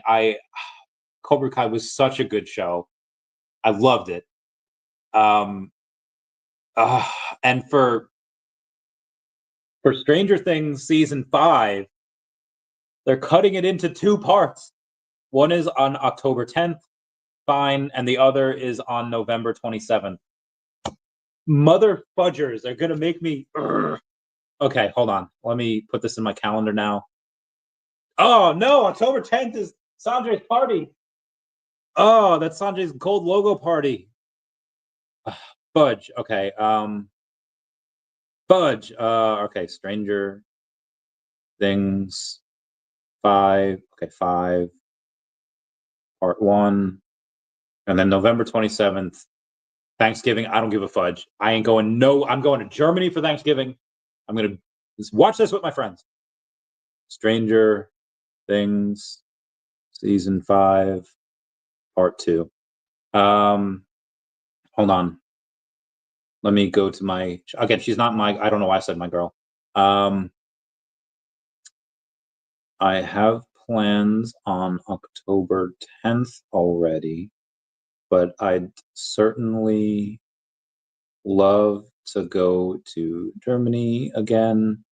Speaker 1: Cobra Kai was such a good show. I loved it. And for Stranger Things season 5, They're cutting it into 2 parts. One is on October 10th, fine, and the other is on November 27th. Mother fudgers, they're gonna make me. Okay, hold on. Let me put this in my calendar now. Oh no, October 10th is Sanjay's party. Oh, that's Sanjay's gold logo party. Fudge. Okay. Fudge. Okay. Stranger Things 5. Okay, 5. Part 1. And then November 27th. Thanksgiving. I don't give a fudge. I ain't going. No, I'm going to Germany for Thanksgiving. I'm gonna just watch this with my friends. Stranger Things Season 5, Part 2. Hold on. Let me go to my. Again, she's not my. I don't know why I said my girl. I have plans on October 10th already, but I'd certainly love to go to Germany again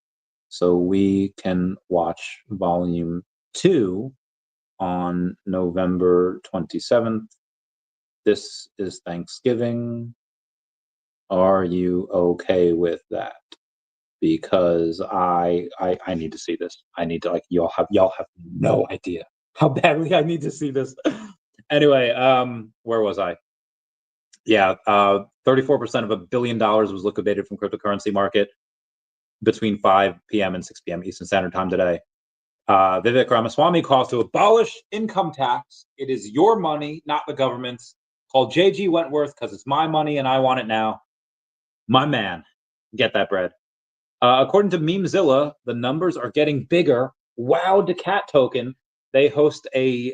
Speaker 1: so we can watch Volume 2 on November 27th. This is Thanksgiving. Are you okay with that? Because I need to see this. I need to, like, y'all have no idea how badly I need to see this. Anyway, where was I? Yeah, 34% of $1 billion was liquidated from cryptocurrency market between 5 p.m. and 6 p.m. Eastern Standard Time today. Vivek Ramaswamy calls to abolish income tax. It is your money, not the government's. Call JG Wentworth because it's my money and I want it now. My man, get that bread. According to Memezilla, the numbers are getting bigger. Wow, DeCat token. They host a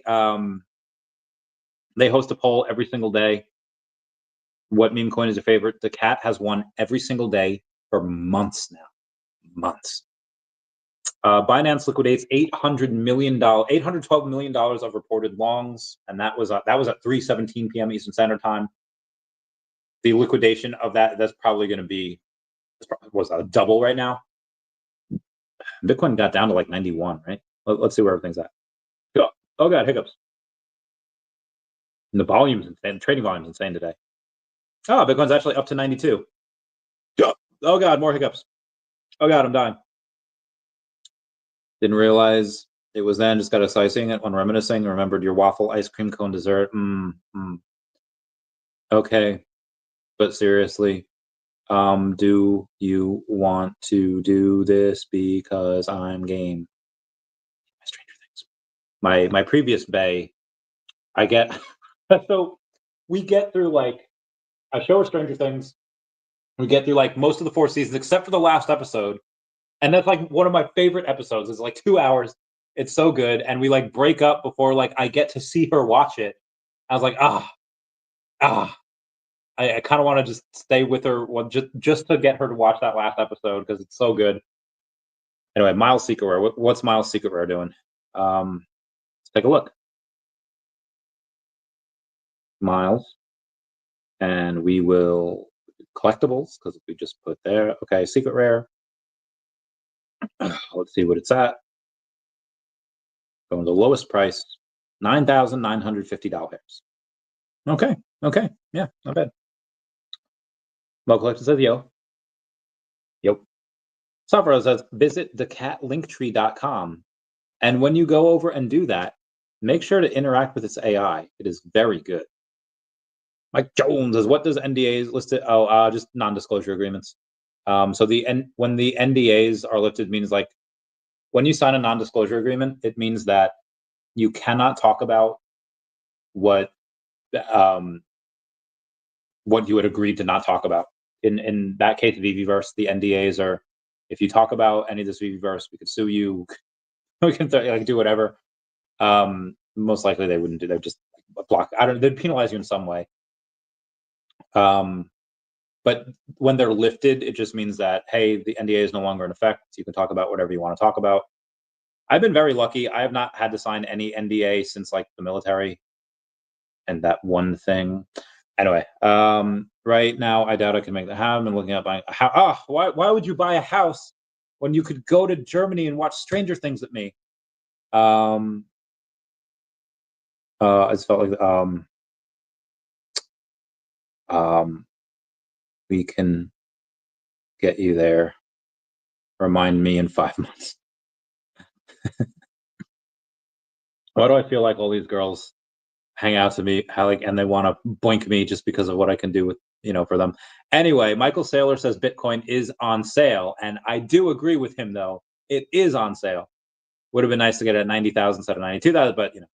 Speaker 1: poll every single day. What meme coin is your favorite? DeCat has won every single day for months now. Months. Binance liquidates $812 million of reported longs, and that was at 3:17 p.m. Eastern Standard Time. The liquidation of that's probably going to be was a double right now. Bitcoin got down to like 91, right? Let's see where everything's at. Oh god, hiccups. And the volume's insane. Trading volume's insane today. Oh, Bitcoin's actually up to 92. Oh god, more hiccups. Oh god, I'm dying. Didn't realize it was then. Just got excited seeing it when reminiscing. Remembered your waffle ice cream cone dessert. Okay, but seriously, do you want to do this? Because I'm game. Stranger Things. My previous bay, I get so we get through like I show her Stranger Things. We get through like most of the 4 seasons except for the last episode. And that's like one of my favorite episodes. It's like 2 hours. It's so good. And we like break up before like I get to see her watch it. I was like, I kind of want to just stay with her just to get her to watch that last episode because it's so good. Anyway, Miles Secret Rare. What's Miles Secret Rare doing? Let's take a look. Miles. And we will collectibles because we just put there. Okay, Secret Rare. Let's see what it's at. Going to the lowest price, $9,950. Okay, yeah, not bad. Mo Collection says yo. Safra says visit decatlinktree.com, and when you go over and do that, make sure to interact with its AI. It is very good. Mike Jones says, what does NDAs listed? Oh, just non-disclosure agreements. So when the NDAs are lifted means like when you sign a non-disclosure agreement, it means that you cannot talk about what you had agreed to not talk about. In that case, VeVeverse, the NDAs are, if you talk about any of this VeVeverse, we could sue you. We can like do whatever. Most likely they wouldn't do. They'd just block. They'd penalize you in some way. But when they're lifted, it just means that, hey, the NDA is no longer in effect. So you can talk about whatever you want to talk about. I've been very lucky. I have not had to sign any NDA since like the military and that one thing. Anyway, right now, I doubt I can make that happen. I'm looking at buying a house. Why would you buy a house when you could go to Germany and watch Stranger Things with me? I just felt like we can get you there. Remind me in 5 months. Why do I feel like all these girls hang out to me, and they want to boink me just because of what I can do with, for them? Anyway, Michael Saylor says Bitcoin is on sale, and I do agree with him, though. It is on sale. Would have been nice to get it at 90,000 instead of 92,000, but in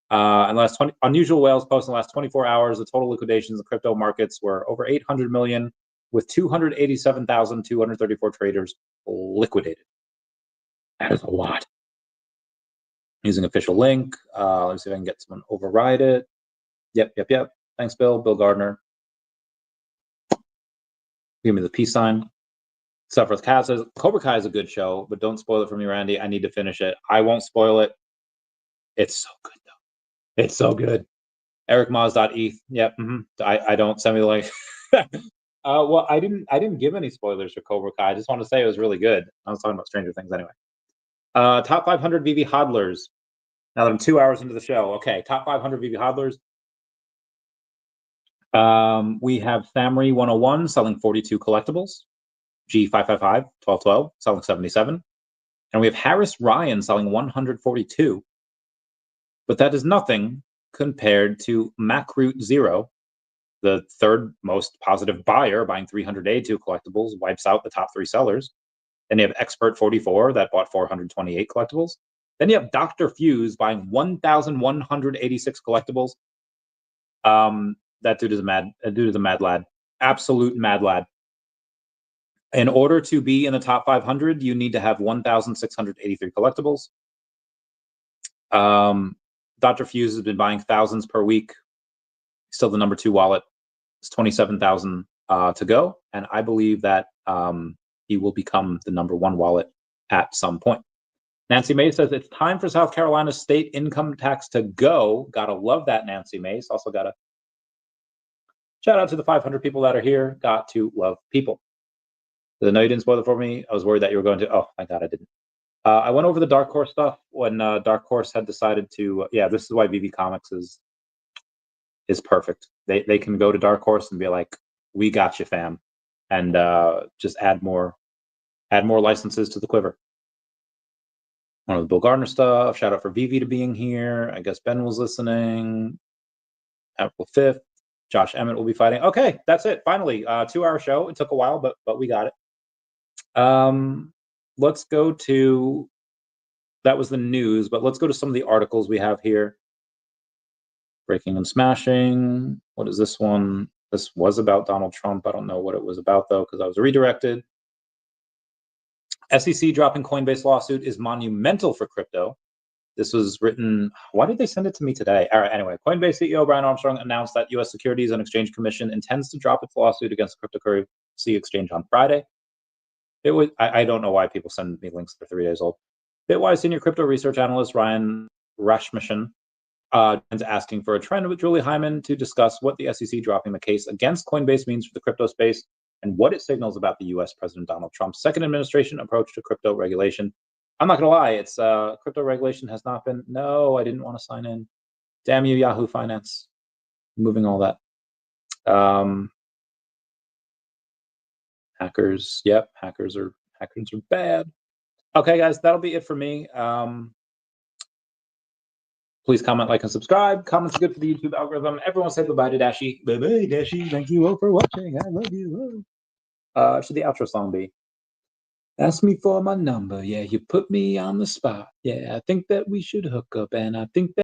Speaker 1: the last unusual whales post in the last 24 hours, the total liquidations in crypto markets were over 800 million, with 287,234 traders liquidated. That is a lot. Using official link. Let's see if I can get someone override it. Yep. Thanks, Bill Gardner. Give me the peace sign. Suffers Cat says Cobra Kai is a good show, but don't spoil it for me, Randy. I need to finish it. I won't spoil it. It's so good, though. It's so good. EricMoz.eth. Yep. I don't send me the link. Well, I didn't give any spoilers for Cobra Kai. I just want to say it was really good. I was talking about Stranger Things anyway. Top 500 VeVe hodlers. Now that I'm 2 hours into the show. Okay, top 500 VeVe hodlers. We have Thamri 101 selling 42 collectibles. G555 1212 selling 77. And we have Harris Ryan selling 142. But that is nothing compared to MacRoot 0, the third most positive buyer, buying 382 collectibles, wipes out the top 3 sellers. Then you have Expert 44 that bought 428 collectibles. Then you have Dr. Fuse buying 1,186 collectibles. That dude is a mad lad. Absolute mad lad. In order to be in the top 500, you need to have 1,683 collectibles. Dr. Fuse has been buying thousands per week. Still the number 2 wallet. It's 27,000 to go. And I believe that he will become the number 1 wallet at some point. Nancy May says it's time for South Carolina state income tax to go. Gotta love that, Nancy Mace. Also gotta shout out to the 500 people that are here. Got to love people. I know you didn't spoil it for me. I was worried that you were going to. Oh, my God, I didn't. I went over the Dark Horse stuff when Dark Horse had decided to. This is why VeVe Comics is perfect. They can go to Dark Horse and be like, "We got you, fam," and just add more licenses to the quiver. One of the Bill Gardner stuff. Shout out for VeVe to being here. I guess Ben was listening. April 5th. Josh Emmett will be fighting. Okay, that's it. Finally, 2-hour show. It took a while, but we got it. Let's go to, that was the news, but let's go to some of the articles we have here. Breaking and Smashing. What is this one? This was about Donald Trump. I don't know what it was about, though, because I was redirected. SEC dropping Coinbase lawsuit is monumental for crypto. This was written, why did they send it to me today? All right, anyway, Coinbase CEO Brian Armstrong announced that U.S. Securities and Exchange Commission intends to drop its lawsuit against the cryptocurrency exchange on Friday. It was, I don't know why people send me links that are 3 days old. Bitwise senior crypto research analyst Ryan Rashmishan is asking for a trend with Julie Hyman to discuss what the SEC dropping the case against Coinbase means for the crypto space and what it signals about the U.S. President Donald Trump's second administration approach to crypto regulation. I'm not going to lie, it's crypto regulation has not been, no, I didn't want to sign in. Damn you, Yahoo Finance. Moving all that. Hackers, yep, hackers are bad. Okay, guys, that'll be it for me. Please comment, like, and subscribe. Comments are good for the YouTube algorithm. Everyone say goodbye to Dashi. Bye-bye, Dashi. Thank you all for watching. I love you. Should the outro song be? Ask me for my number. Yeah, you put me on the spot. Yeah, I think that we should hook up, and I think that